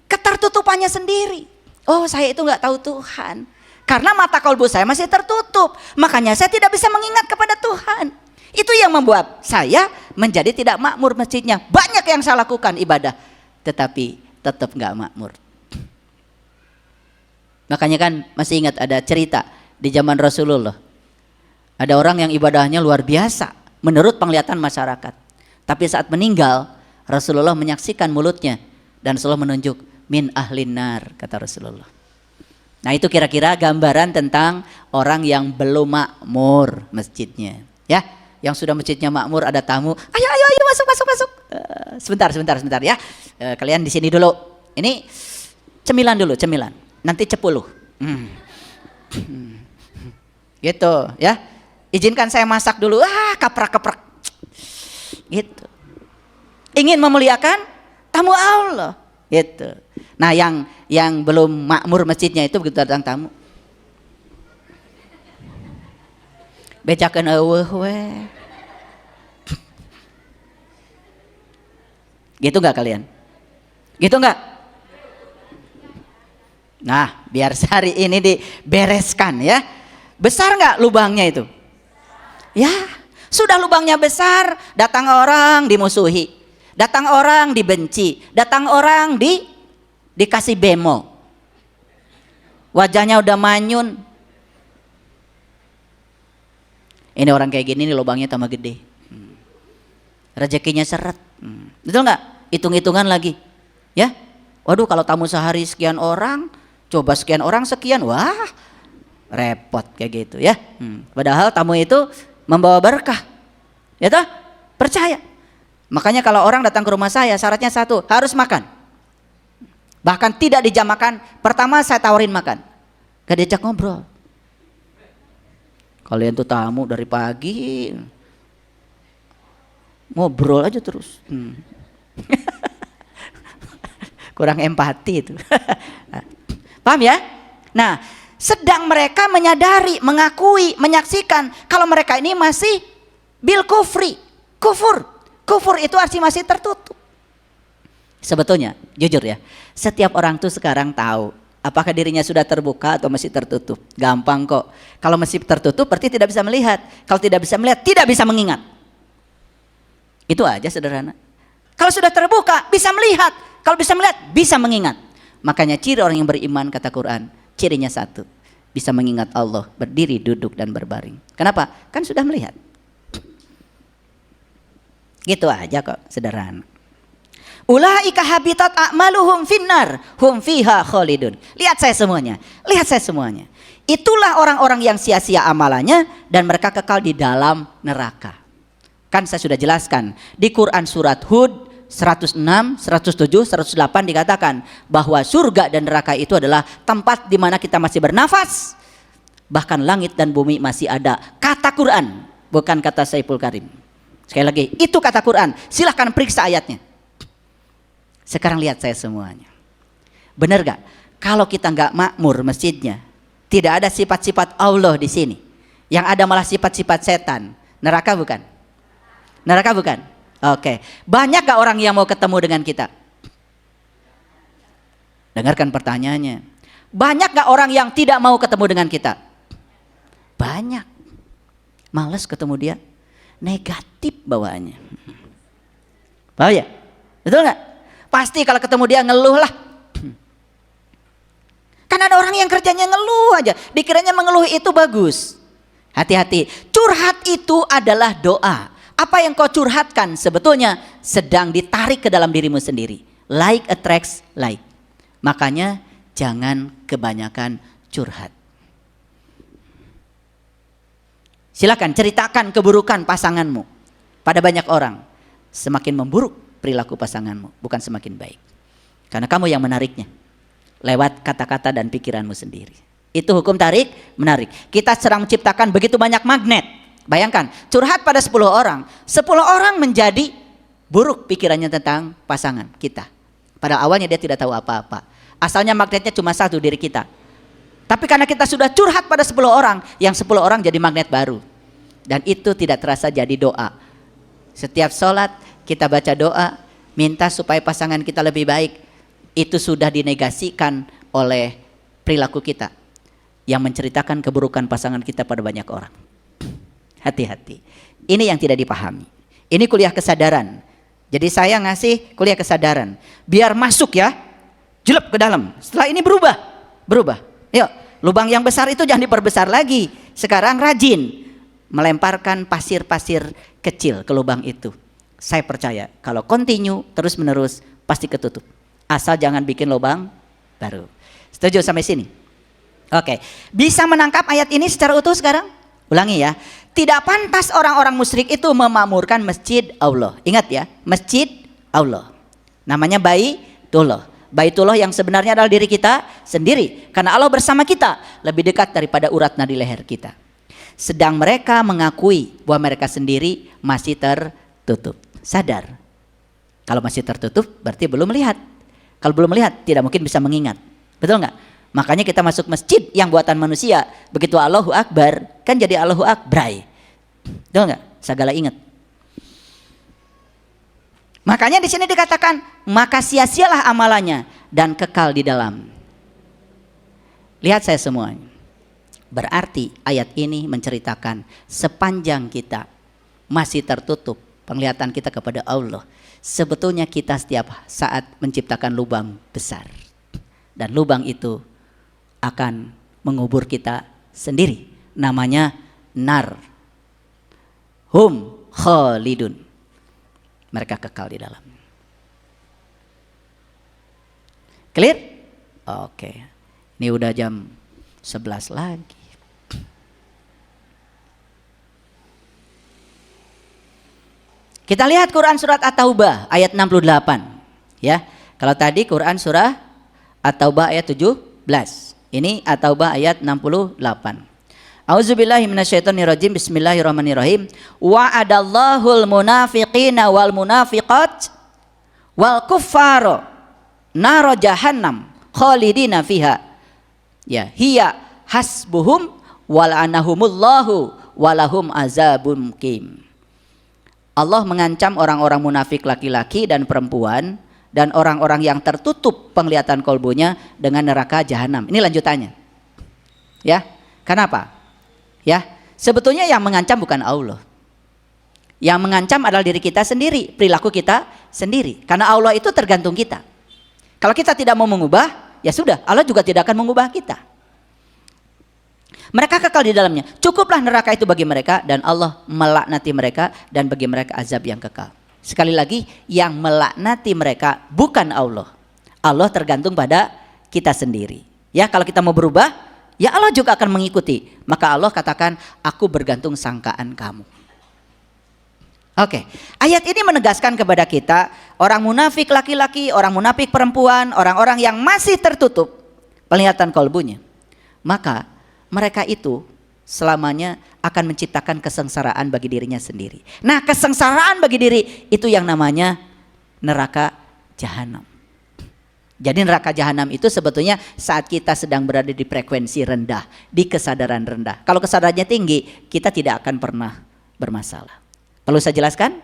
ketertutupannya sendiri. Oh, saya itu nggak tahu Tuhan. Karena mata kalbu saya masih tertutup. Makanya saya tidak bisa mengingat kepada Tuhan. Itu yang membuat saya menjadi tidak makmur masjidnya. Banyak yang saya lakukan ibadah. Tetapi tetap gak makmur. Makanya kan masih ingat ada cerita di zaman Rasulullah. Ada orang yang ibadahnya luar biasa. Menurut penglihatan masyarakat. Tapi saat meninggal Rasulullah menyaksikan mulutnya. Dan Rasulullah menunjuk min ahlin nar, kata Rasulullah. Nah itu kira-kira gambaran tentang orang yang belum makmur masjidnya. Ya, yang sudah masjidnya makmur ada tamu, ayo masuk. Sebentar ya. Kalian di sini dulu. Ini cemilan dulu, cemilan. Nanti 10. Gitu ya. Izinkan saya masak dulu. Kaprak. Gitu. Ingin memuliakan tamu Allah. Gitu. Nah yang belum makmur masjidnya itu begitu datang tamu, bejakeun eueuh we. Gitu nggak kalian? Gitu nggak? Nah biar hari ini dibereskan ya. Besar nggak lubangnya itu? Ya sudah lubangnya besar, datang orang dimusuhi, datang orang dibenci, datang orang dikasih bemo, wajahnya udah manyun. Ini orang kayak gini nih lubangnya tambah gede, rezekinya seret. Betul nggak? Hitung-hitungan lagi, ya. Waduh kalau tamu sehari sekian orang, coba sekian orang sekian, wah repot kayak gitu ya. Padahal tamu itu membawa berkah, ya toh? Percaya. Makanya kalau orang datang ke rumah saya syaratnya satu, harus makan. Bahkan tidak dijamakan. Pertama saya tawarin makan, gak diajak ngobrol. Kalian tuh tamu dari pagi ngobrol aja terus. Kurang empati itu. Paham ya? Nah sedang mereka menyadari, mengakui, menyaksikan kalau mereka ini masih bil kufri. Kufur itu arti masih tertutup. Sebetulnya jujur ya, setiap orang tuh sekarang tahu apakah dirinya sudah terbuka atau masih tertutup. Gampang kok. Kalau masih tertutup berarti tidak bisa melihat. Kalau tidak bisa melihat tidak bisa mengingat. Itu aja sederhana. Kalau sudah terbuka bisa melihat. Kalau bisa melihat bisa mengingat. Makanya ciri orang yang beriman kata Quran, cirinya satu, bisa mengingat Allah, berdiri, duduk dan berbaring. Kenapa? Kan sudah melihat. Gitu aja kok, sederhana. Ulaika habitat a'maluhum finnar hum fiha khalidun. Lihat saya semuanya. Lihat saya semuanya. Itulah orang-orang yang sia-sia amalannya dan mereka kekal di dalam neraka. Kan saya sudah jelaskan di Quran surat Hud 106, 107, 108 dikatakan bahwa surga dan neraka itu adalah tempat di mana kita masih bernafas. Bahkan langit dan bumi masih ada. Kata Quran, bukan kata Saiful Karim. Sekali lagi, itu kata Quran. Silahkan periksa ayatnya. Sekarang lihat saya semuanya. Benar gak? Kalau kita nggak makmur masjidnya, tidak ada sifat-sifat Allah di sini. Yang ada malah sifat-sifat setan. Neraka bukan? Neraka bukan? Oke. Banyak gak orang yang mau ketemu dengan kita? Dengarkan pertanyaannya. Banyak gak orang yang tidak mau ketemu dengan kita? Banyak. Males ketemu dia. Negatif bawaannya. Paham ya? Betul gak? Pasti kalau ketemu dia ngeluh lah. Kan ada orang yang kerjanya ngeluh aja. Dikiranya mengeluh itu bagus. Hati-hati. Curhat itu adalah doa. Apa yang kau curhatkan sebetulnya sedang ditarik ke dalam dirimu sendiri. Like attracts like. Makanya jangan kebanyakan curhat. Silakan ceritakan keburukan pasanganmu pada banyak orang. Semakin memburuk perilaku pasanganmu, bukan semakin baik. Karena kamu yang menariknya lewat kata-kata dan pikiranmu sendiri. Itu hukum tarik menarik. Kita sedang menciptakan begitu banyak magnet. Bayangkan, curhat pada 10 orang. 10 orang menjadi buruk pikirannya tentang pasangan kita. Pada awalnya dia tidak tahu apa-apa. Asalnya magnetnya cuma satu, diri kita. Tapi karena kita sudah curhat pada 10 orang, yang 10 orang jadi magnet baru. Dan itu tidak terasa jadi doa. Setiap sholat kita baca doa, minta supaya pasangan kita lebih baik. Itu sudah dinegasikan oleh perilaku kita yang menceritakan keburukan pasangan kita pada banyak orang. Hati-hati. Ini yang tidak dipahami. Ini kuliah kesadaran. Jadi saya ngasih kuliah kesadaran. Biar masuk ya, jelep ke dalam. Setelah ini berubah. Yuk, lubang yang besar itu jangan diperbesar lagi. Sekarang rajin melemparkan pasir-pasir kecil ke lubang itu. Saya percaya kalau continue terus menerus pasti ketutup. Asal jangan bikin lubang baru. Setuju sampai sini? Oke. Bisa menangkap ayat ini secara utuh sekarang? Ulangi ya. Tidak pantas orang-orang musyrik itu memakmurkan masjid Allah. Ingat ya, masjid Allah. Namanya Baitullah. Baitullah yang sebenarnya adalah diri kita sendiri. Karena Allah bersama kita lebih dekat daripada urat nadi leher kita. Sedang mereka mengakui bahwa mereka sendiri masih tertutup. Sadar. Kalau masih tertutup berarti belum melihat. Kalau belum melihat tidak mungkin bisa mengingat. Betul nggak? Makanya kita masuk masjid yang buatan manusia. Begitu Allahu Akbar kan jadi Allahu Akbray. Betul nggak? Segala ingat. Makanya di sini dikatakan maka sia-sialah amalannya dan kekal di dalam. Lihat saya semuanya. Berarti ayat ini menceritakan sepanjang kita masih tertutup penglihatan kita kepada Allah, sebetulnya kita setiap saat menciptakan lubang besar. Dan lubang itu akan mengubur kita sendiri. Namanya nar. Hum khalidun. Mereka kekal di dalam. Clear? Oke. Ini udah jam 11 lagi. Kita lihat Quran surat At-Taubah ayat 68. Ya. Kalau tadi Quran surah At-Taubah ayat 17. Ini At-Taubah ayat 68. A'udzubillahi minasyaitonirrajim. Bismillahirrahmanirrahim. Wa'adallahul munafiqina wal munafiqat wal kuffara nar jahannam khalidina fiha. Ya, hiya hasbuhum wal'anahumullahu walahum azabun muqim. Allah mengancam orang-orang munafik laki-laki dan perempuan dan orang-orang yang tertutup penglihatan kolbunya dengan neraka jahanam. Ini lanjutannya. Ya, kenapa? Ya, sebetulnya yang mengancam bukan Allah. Yang mengancam adalah diri kita sendiri, perilaku kita sendiri. Karena Allah itu tergantung kita. Kalau kita tidak mau mengubah, ya sudah, Allah juga tidak akan mengubah kita. Mereka kekal di dalamnya. Cukuplah neraka itu bagi mereka dan Allah melaknati mereka dan bagi mereka azab yang kekal. Sekali lagi, yang melaknati mereka bukan Allah. Allah tergantung pada kita sendiri. Ya, kalau kita mau berubah, ya Allah juga akan mengikuti. Maka Allah katakan, aku bergantung sangkaan kamu. Oke, ayat ini menegaskan kepada kita, orang munafik laki-laki, orang munafik perempuan, orang-orang yang masih tertutup penglihatan kalbunya, maka mereka itu selamanya akan menciptakan kesengsaraan bagi dirinya sendiri. Nah, kesengsaraan bagi diri itu yang namanya neraka jahanam. Jadi neraka jahanam itu sebetulnya saat kita sedang berada di frekuensi rendah, di kesadaran rendah. Kalau kesadarannya tinggi, kita tidak akan pernah bermasalah. Perlu saya jelaskan?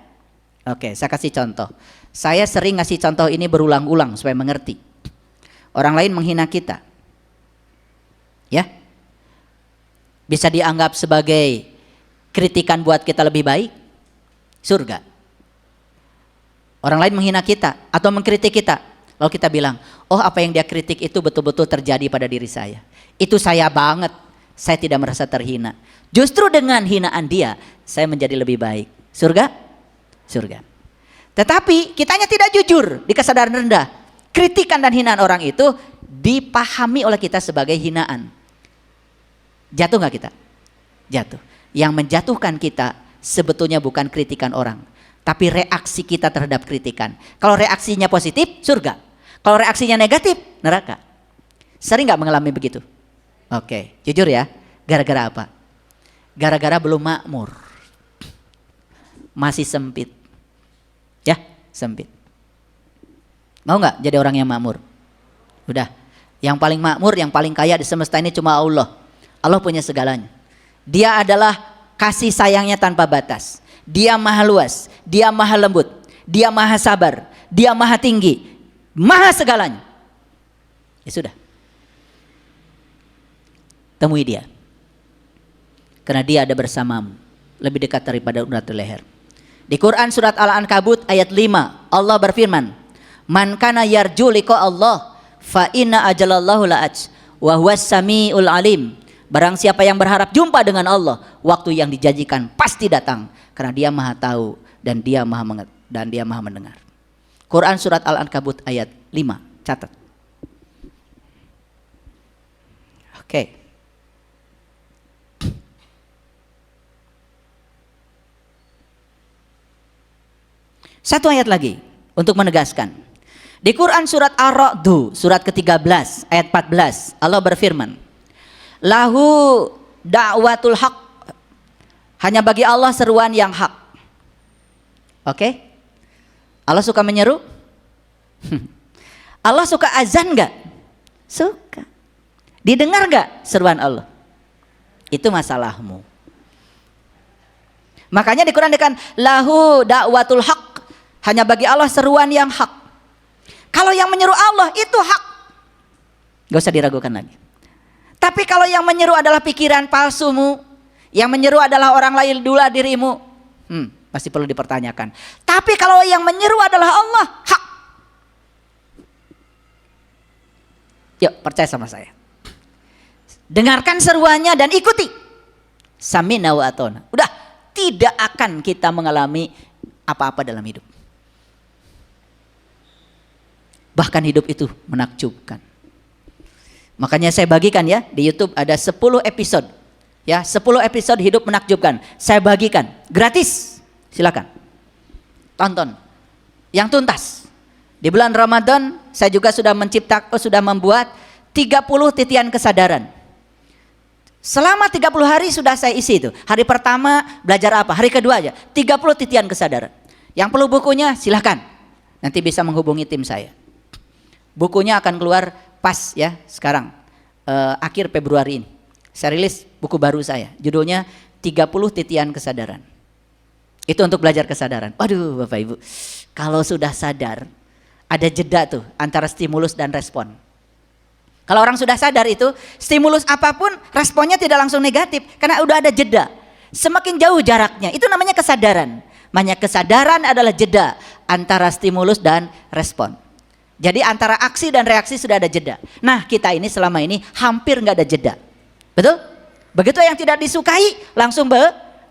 Oke, saya kasih contoh. Saya sering ngasih contoh ini berulang-ulang supaya mengerti. Orang lain menghina kita, ya, bisa dianggap sebagai kritikan buat kita lebih baik, surga. Orang lain menghina kita atau mengkritik kita, lalu kita bilang, oh apa yang dia kritik itu betul-betul terjadi pada diri saya. Itu saya banget, saya tidak merasa terhina. Justru dengan hinaan dia, saya menjadi lebih baik. Surga? Surga. Tetapi kitanya tidak jujur di kesadaran rendah. Kritikan dan hinaan orang itu dipahami oleh kita sebagai hinaan. Jatuh gak kita? Jatuh. Yang menjatuhkan kita sebetulnya bukan kritikan orang, tapi reaksi kita terhadap kritikan. Kalau reaksinya positif, surga. Kalau reaksinya negatif, neraka. Sering gak mengalami begitu? Oke, jujur ya. Gara-gara apa? Gara-gara belum makmur. Masih sempit. Ya, sempit. Mau gak jadi orang yang makmur? Udah. Yang paling makmur, yang paling kaya di semesta ini cuma Allah. Allah punya segalanya. Dia adalah kasih sayangnya tanpa batas. Dia maha luas, dia maha lembut, dia maha sabar, dia maha tinggi, maha segalanya. Ya sudah. Temui dia. Karena dia ada bersamamu, lebih dekat daripada urat leher. Di Quran surat Al-Ankabut ayat 5, Allah berfirman, "Man kana yarju liqa Allah, fa inna ajalallahu la'aj, wa huwas samiul alim." Barang siapa yang berharap jumpa dengan Allah, waktu yang dijanjikan pasti datang, karena Dia Maha tahu dan Dia Maha mendengar. Quran surat Al-Ankabut ayat 5, catat. Oke. Satu ayat lagi untuk menegaskan. Di Quran surat Ar-Ra'd, surat ke-13 ayat 14, Allah berfirman, "Lahu da'watul haq." Hanya bagi Allah seruan yang hak. Oke? Allah suka menyeru? Allah suka azan enggak? Suka. Didengar enggak seruan Allah? Itu masalahmu. Makanya di Quran dikatakan lahu da'watul haq. Hanya bagi Allah seruan yang hak. Kalau yang menyeru Allah itu hak, gak usah diragukan lagi. Tapi kalau yang menyeru adalah pikiran palsumu, yang menyeru adalah orang lain dulu dirimu, pasti perlu dipertanyakan. Tapi kalau yang menyeru adalah Allah, hak. Yuk percaya sama saya. Dengarkan seruannya dan ikuti. Samina wa atona. Udah, tidak akan kita mengalami apa-apa dalam hidup. Bahkan hidup itu menakjubkan. Makanya saya bagikan ya, di YouTube ada 10 episode. Ya, 10 episode hidup menakjubkan. Saya bagikan gratis. Silakan. Tonton. Yang tuntas. Di bulan Ramadan saya juga sudah membuat 30 titian kesadaran. Selama 30 hari sudah saya isi itu. Hari pertama belajar apa? Hari kedua aja 30 titian kesadaran. Yang perlu bukunya silahkan. Nanti bisa menghubungi tim saya. Bukunya akan keluar pas ya sekarang akhir Februari ini. Saya rilis buku baru saya. Judulnya 30 titian kesadaran. Itu untuk belajar kesadaran. Waduh Bapak Ibu, kalau sudah sadar ada jeda tuh antara stimulus dan respon. Kalau orang sudah sadar itu stimulus apapun responnya tidak langsung negatif karena udah ada jeda. Semakin jauh jaraknya itu namanya kesadaran. Makanya kesadaran adalah jeda antara stimulus dan respon. Jadi antara aksi dan reaksi sudah ada jeda. Nah kita ini selama ini hampir nggak ada jeda. Betul? Begitu yang tidak disukai langsung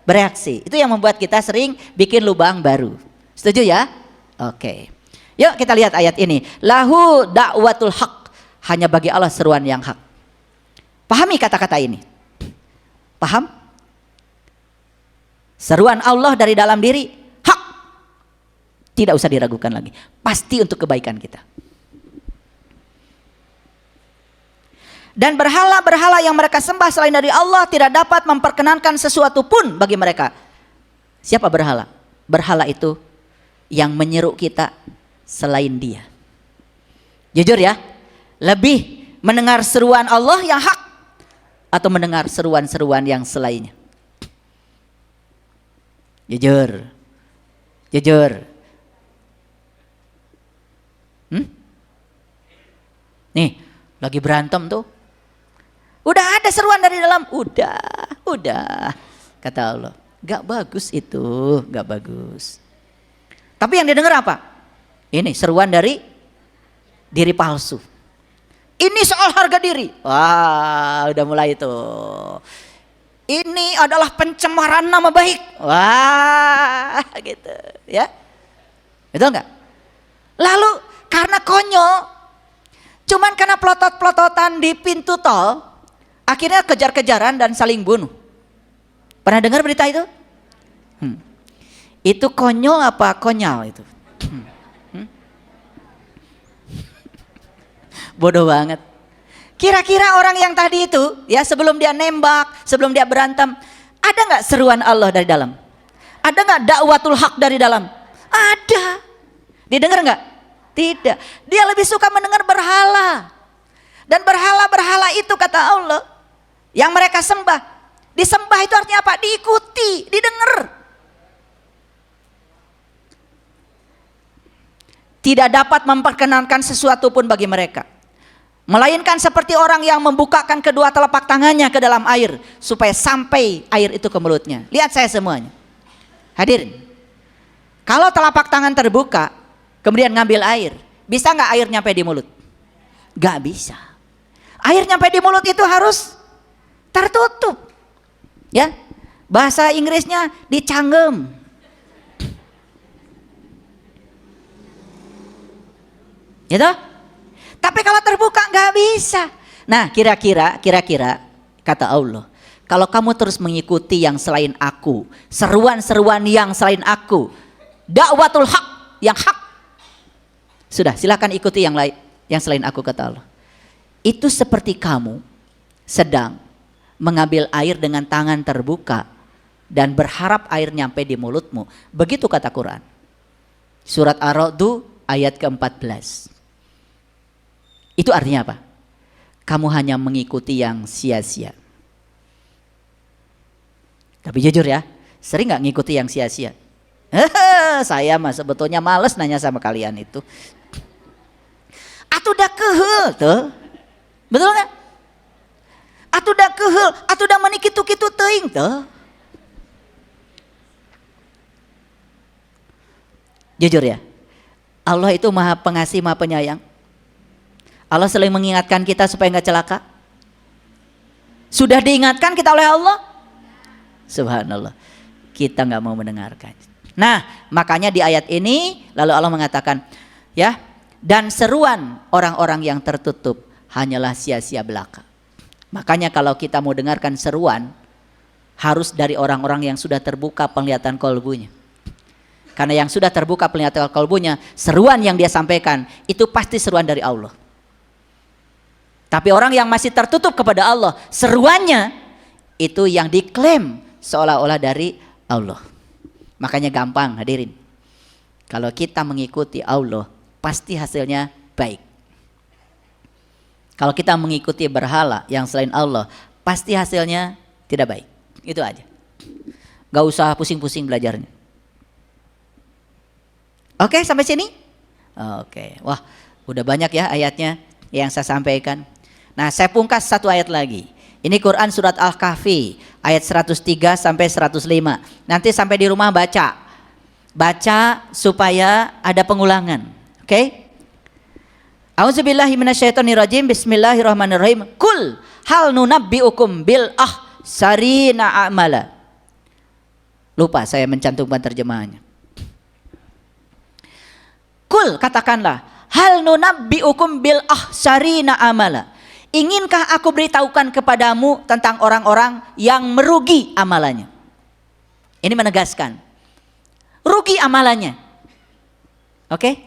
bereaksi. Itu yang membuat kita sering bikin lubang baru. Setuju ya? Oke. Yuk kita lihat ayat ini. Lahu da'watul haq. Hanya bagi Allah seruan yang hak. Pahami kata-kata ini. Paham? Seruan Allah dari dalam diri hak. Tidak usah diragukan lagi. Pasti untuk kebaikan kita. Dan berhala-berhala yang mereka sembah selain dari Allah tidak dapat memperkenankan sesuatu pun bagi mereka. Siapa berhala? Berhala itu yang menyeru kita selain Dia. Jujur ya, lebih mendengar seruan Allah yang hak atau mendengar seruan-seruan yang selainnya? Jujur. Nih, lagi berantem tuh. Udah ada seruan dari dalam. Udah. Kata Allah, gak bagus itu, gak bagus. Tapi yang didengar apa? Ini seruan dari diri palsu. Ini soal harga diri. Wah, udah mulai tuh. Ini adalah pencemaran nama baik. Wah, gitu ya. Betul nggak? Lalu karena konyol, cuman karena pelotot-pelototan di pintu tol, akhirnya kejar-kejaran dan saling bunuh. Pernah dengar berita itu? Itu konyol apa konyol itu? Bodoh banget. Kira-kira orang yang tadi itu, ya sebelum dia nembak, sebelum dia berantem, ada nggak seruan Allah dari dalam? Ada nggak dakwatul hak dari dalam? Ada. Didengar nggak? Tidak. Dia lebih suka mendengar berhala. Dan berhala-berhala itu kata Allah, yang mereka sembah. Disembah itu artinya apa? Diikuti, didengar. Tidak dapat memperkenankan sesuatu pun bagi mereka. Melainkan seperti orang yang membukakan kedua telapak tangannya ke dalam air supaya sampai air itu ke mulutnya. Lihat saya semuanya. Hadirin. Kalau telapak tangan terbuka, kemudian ngambil air, bisa nggak air nyampe di mulut? Nggak bisa. Air nyampe di mulut itu harus tertutup. Ya. Bahasa Inggrisnya dicangkem. Gitu? Tapi kalau terbuka nggak bisa. Nah, kira-kira kata Allah, kalau kamu terus mengikuti yang selain aku, seruan-seruan yang selain aku, dakwatul hak, yang hak, sudah silakan ikuti yang lain, yang selain aku, kata Allah. Itu seperti kamu sedang mengambil air dengan tangan terbuka dan berharap air nyampe di mulutmu. Begitu kata Quran. Surat Ar-Ra'd ayat ke-14. Itu artinya apa? Kamu hanya mengikuti yang sia-sia. Tapi jujur ya, sering gak ngikuti yang sia-sia? Saya mah sebetulnya males nanya sama kalian itu. Atuh dah kehel tuh. Betul gak? Atuh dah kehel, atuh dah mani kitu-kitu teuing tuh. Jujur ya, Allah itu maha pengasih, maha penyayang. Allah selalu mengingatkan kita supaya nggak celaka. Sudah diingatkan kita oleh Allah. Subhanallah. Kita nggak mau mendengarkan. Nah, makanya di ayat ini lalu Allah mengatakan, ya, dan seruan orang-orang yang tertutup hanyalah sia-sia belaka. Makanya kalau kita mau dengarkan seruan, harus dari orang-orang yang sudah terbuka penglihatan kolbunya. Karena yang sudah terbuka penglihatan kolbunya, seruan yang dia sampaikan itu pasti seruan dari Allah. Tapi orang yang masih tertutup kepada Allah, seruannya itu yang diklaim seolah-olah dari Allah. Makanya gampang hadirin. Kalau kita mengikuti Allah, pasti hasilnya baik. Kalau kita mengikuti berhala yang selain Allah, pasti hasilnya tidak baik. Itu aja. Gak usah pusing-pusing belajarnya. Oke, sampai sini? Oke, wah udah banyak ya ayatnya yang saya sampaikan. Nah, saya pungkas satu ayat lagi. Ini Quran surat Al-Kahfi ayat 103 sampai 105. Nanti sampai di rumah baca. Baca supaya ada pengulangan. Oke? A'udzubillahi minasyaitonirrajim. Bismillahirrahmanirrahim. Kul hal nunabbiukum bil ahsarina a'mala. Lupa saya mencantumkan terjemahannya. Kul, katakanlah, hal nunabbiukum bil ahsarina amala. Inginkah aku beritahukan kepadamu tentang orang-orang yang merugi amalannya? Ini menegaskan rugi amalannya. Oke?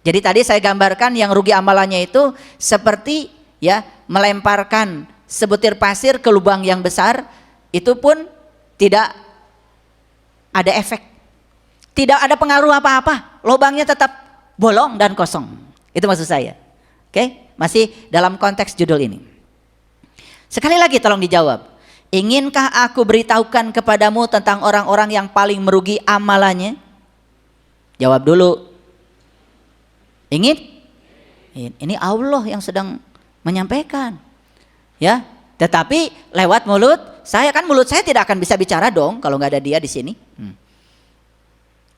Jadi tadi saya gambarkan yang rugi amalannya itu seperti ya melemparkan sebutir pasir ke lubang yang besar, itu pun tidak ada efek. Tidak ada pengaruh apa-apa. Lubangnya tetap bolong dan kosong. Itu maksud saya. Oke? Masih dalam konteks judul ini. Sekali lagi tolong dijawab. Inginkah aku beritahukan kepadamu tentang orang-orang yang paling merugi amalannya? Jawab dulu. Ingin? Ini Allah yang sedang menyampaikan. Ya, tetapi lewat mulut saya, kan mulut saya tidak akan bisa bicara dong kalau nggak ada dia di sini.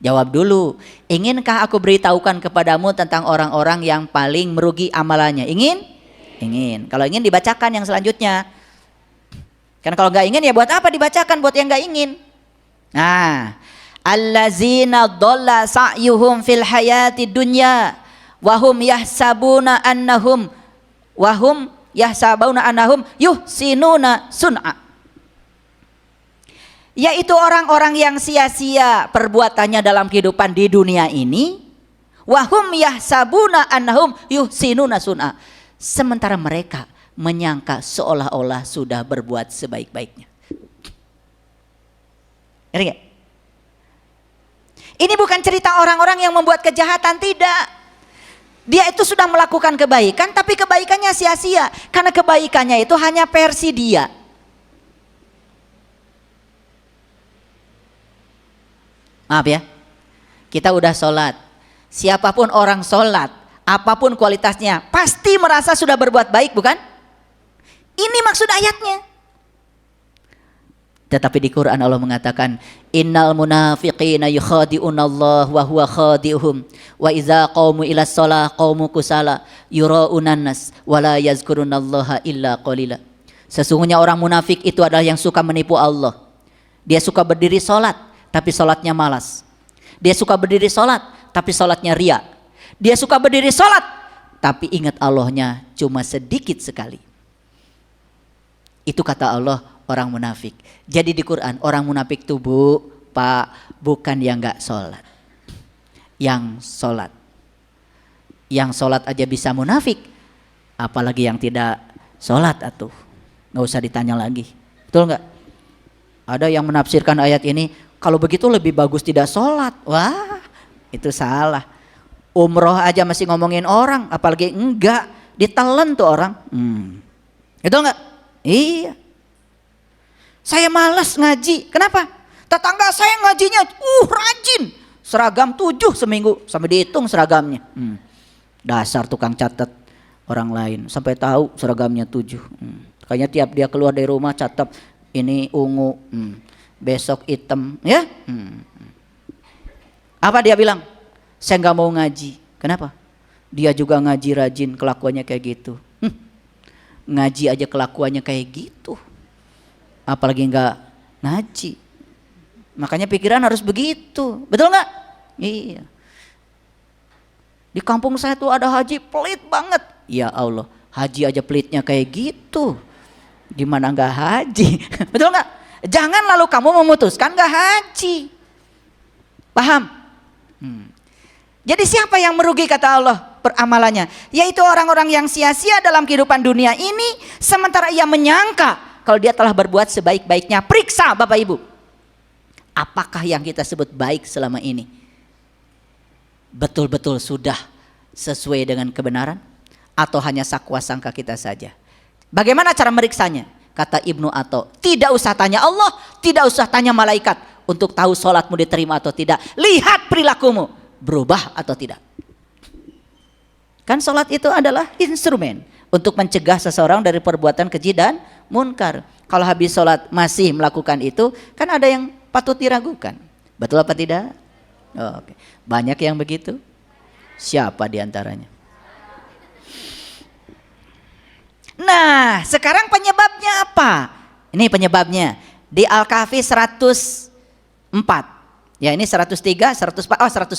Jawab dulu. Inginkah aku beritahukan kepadamu tentang orang-orang yang paling merugi amalannya? Ingin? Ingin. Kalau ingin dibacakan yang selanjutnya. Kan kalau nggak ingin ya buat apa dibacakan buat yang nggak ingin? Nah, allazina dhalla sa'yuhum fil hayati dunya wahum yahsabuna annahum yuhsinuna sun'a. Yaitu orang-orang yang sia-sia perbuatannya dalam kehidupan di dunia ini. Wahum yahsabuna annahum yuhsinuna sun'a. Sementara mereka menyangka seolah-olah sudah berbuat sebaik-baiknya. Ngerti gak? Ini bukan cerita orang-orang yang membuat kejahatan, tidak. Dia itu sudah melakukan kebaikan, tapi kebaikannya sia-sia. Karena kebaikannya itu hanya versi dia. Maaf ya, kita udah sholat. Siapapun orang sholat, apapun kualitasnya, pasti merasa sudah berbuat baik, bukan? Ini maksud ayatnya. Tetapi di Quran Allah mengatakan, innal munafiqina yukhadi'unallah wa huwa khadi'uhum wa idza qaumu ila shalah qaumu kusala yura'unan nas wa la yazkurunallaha illa qalila. Sesungguhnya orang munafik itu adalah yang suka menipu Allah. Dia suka berdiri sholat tapi sholatnya malas. Dia suka berdiri sholat tapi sholatnya ria. Dia suka berdiri sholat tapi ingat Allahnya cuma sedikit sekali. Itu kata Allah orang munafik. Jadi di Quran orang munafik itu Pak, bukan yang gak sholat, yang sholat. Yang sholat aja bisa munafik, apalagi yang tidak sholat atuh. Gak usah ditanya lagi. Betul gak? Ada yang menafsirkan ayat ini, kalau begitu lebih bagus tidak sholat. Wah, itu salah. Umroh aja masih ngomongin orang, apalagi enggak, ditelan tuh orang. Itu enggak? Iya. Saya malas ngaji. Kenapa? Tetangga saya ngajinya, rajin. Seragam 7 seminggu, sampai dihitung seragamnya. Dasar tukang catat orang lain, sampai tahu seragamnya 7. Kayaknya tiap dia keluar dari rumah catat, ini ungu. Besok hitam, ya? Apa dia bilang? Saya nggak mau ngaji. Kenapa? Dia juga ngaji rajin, kelakuannya kayak gitu. Ngaji aja kelakuannya kayak gitu, apalagi nggak ngaji. Makanya pikiran harus begitu, betul nggak? Iya. Di kampung saya tuh ada haji pelit banget. Ya Allah, haji aja pelitnya kayak gitu, gimana nggak haji? Betul nggak? Jangan lalu kamu memutuskan gak haji. Paham? Jadi siapa yang merugi kata Allah peramalannya? Yaitu orang-orang yang sia-sia dalam kehidupan dunia ini, sementara ia menyangka kalau dia telah berbuat sebaik-baiknya. Periksa Bapak Ibu, apakah yang kita sebut baik selama ini betul-betul sudah sesuai dengan kebenaran, atau hanya sakwa sangka kita saja? Bagaimana cara meriksanya? Kata Ibnu Atha, tidak usah tanya Allah, tidak usah tanya malaikat untuk tahu sholatmu diterima atau tidak. Lihat perilakumu, berubah atau tidak. Kan sholat itu adalah instrumen untuk mencegah seseorang dari perbuatan keji dan munkar. Kalau habis sholat masih melakukan itu, kan ada yang patut diragukan. Betul apa tidak? Oke. Banyak yang begitu. Siapa diantaranya? Nah, sekarang penyebabnya apa? Ini penyebabnya di Al-Kahfi 104. Ya, ini 103, 104, 105.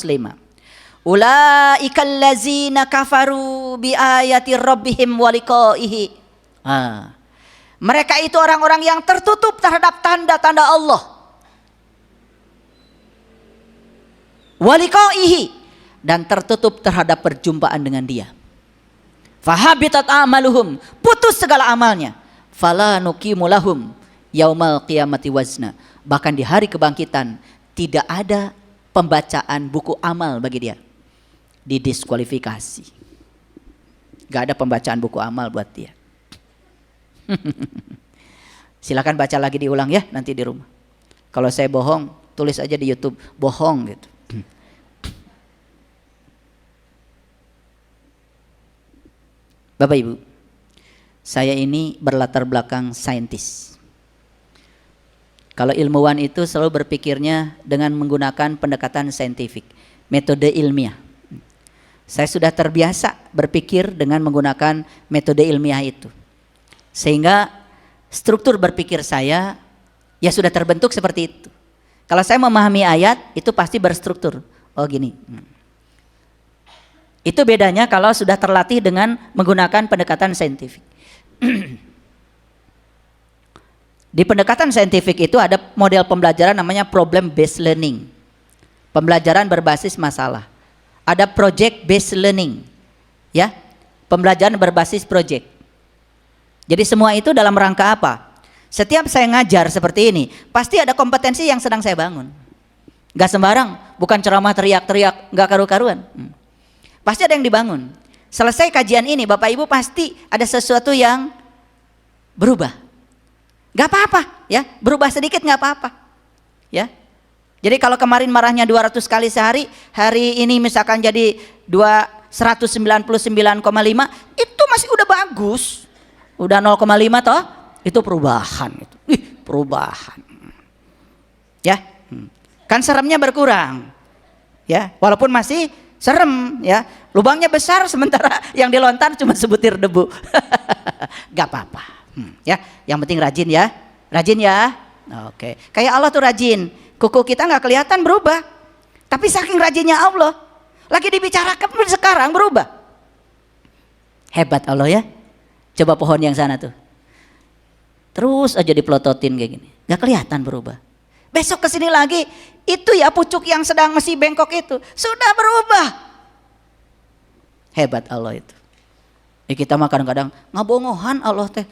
Ulaikal ladzina kafaru bi ayati rabbihim wa liqaihi. Mereka itu orang-orang yang tertutup terhadap tanda-tanda Allah. Wa liqaihi, dan tertutup terhadap perjumpaan dengan Dia. Fahabitat amaluhum, putus segala amalnya. Fala nuqimu lahum yaumal qiyamati wazna. Bahkan di hari kebangkitan tidak ada pembacaan buku amal bagi dia. Didiskualifikasi. Gak ada pembacaan buku amal buat dia. Silakan baca lagi, diulang ya nanti di rumah. Kalau saya bohong, tulis aja di YouTube bohong gitu. Bapak Ibu, saya ini berlatar belakang saintis. Kalau ilmuwan itu selalu berpikirnya dengan menggunakan pendekatan saintifik, metode ilmiah. Saya sudah terbiasa berpikir dengan menggunakan metode ilmiah itu. Sehingga struktur berpikir saya ya sudah terbentuk seperti itu. Kalau saya memahami ayat itu pasti berstruktur. Oh gini. Itu bedanya kalau sudah terlatih dengan menggunakan pendekatan saintifik. Di pendekatan saintifik itu ada model pembelajaran namanya problem based learning. Pembelajaran berbasis masalah. Ada project based learning. Ya, pembelajaran berbasis project. Jadi semua itu dalam rangka apa? Setiap saya ngajar seperti ini, pasti ada kompetensi yang sedang saya bangun. Gak sembarang, bukan ceramah teriak-teriak, gak karu-karuan. Pasti ada yang dibangun. Selesai kajian ini, Bapak Ibu pasti ada sesuatu yang berubah. Gak apa-apa, ya, berubah sedikit gak apa-apa, ya. Jadi kalau kemarin marahnya 200 kali sehari, hari ini misalkan jadi 199,5, itu masih udah bagus. Udah 0,5 toh, itu perubahan itu. Perubahan. Ya. Kan seremnya berkurang. Ya, walaupun masih serem ya. Lubangnya besar sementara yang dilontar cuma sebutir debu. Gak apa-apa. Ya, yang penting rajin ya. Rajin ya. Oke. Kayak Allah tuh rajin. Kuku kita nggak kelihatan berubah, tapi saking rajinnya Allah, lagi dibicarakan sekarang berubah. Hebat Allah ya. Coba pohon yang sana tuh, terus aja dipelototin kayak gini, nggak kelihatan berubah. Besok kesini lagi, itu ya pucuk yang sedang masih bengkok itu sudah berubah. Hebat Allah itu. Kita mah kadang-kadang ngabongohan Allah teh.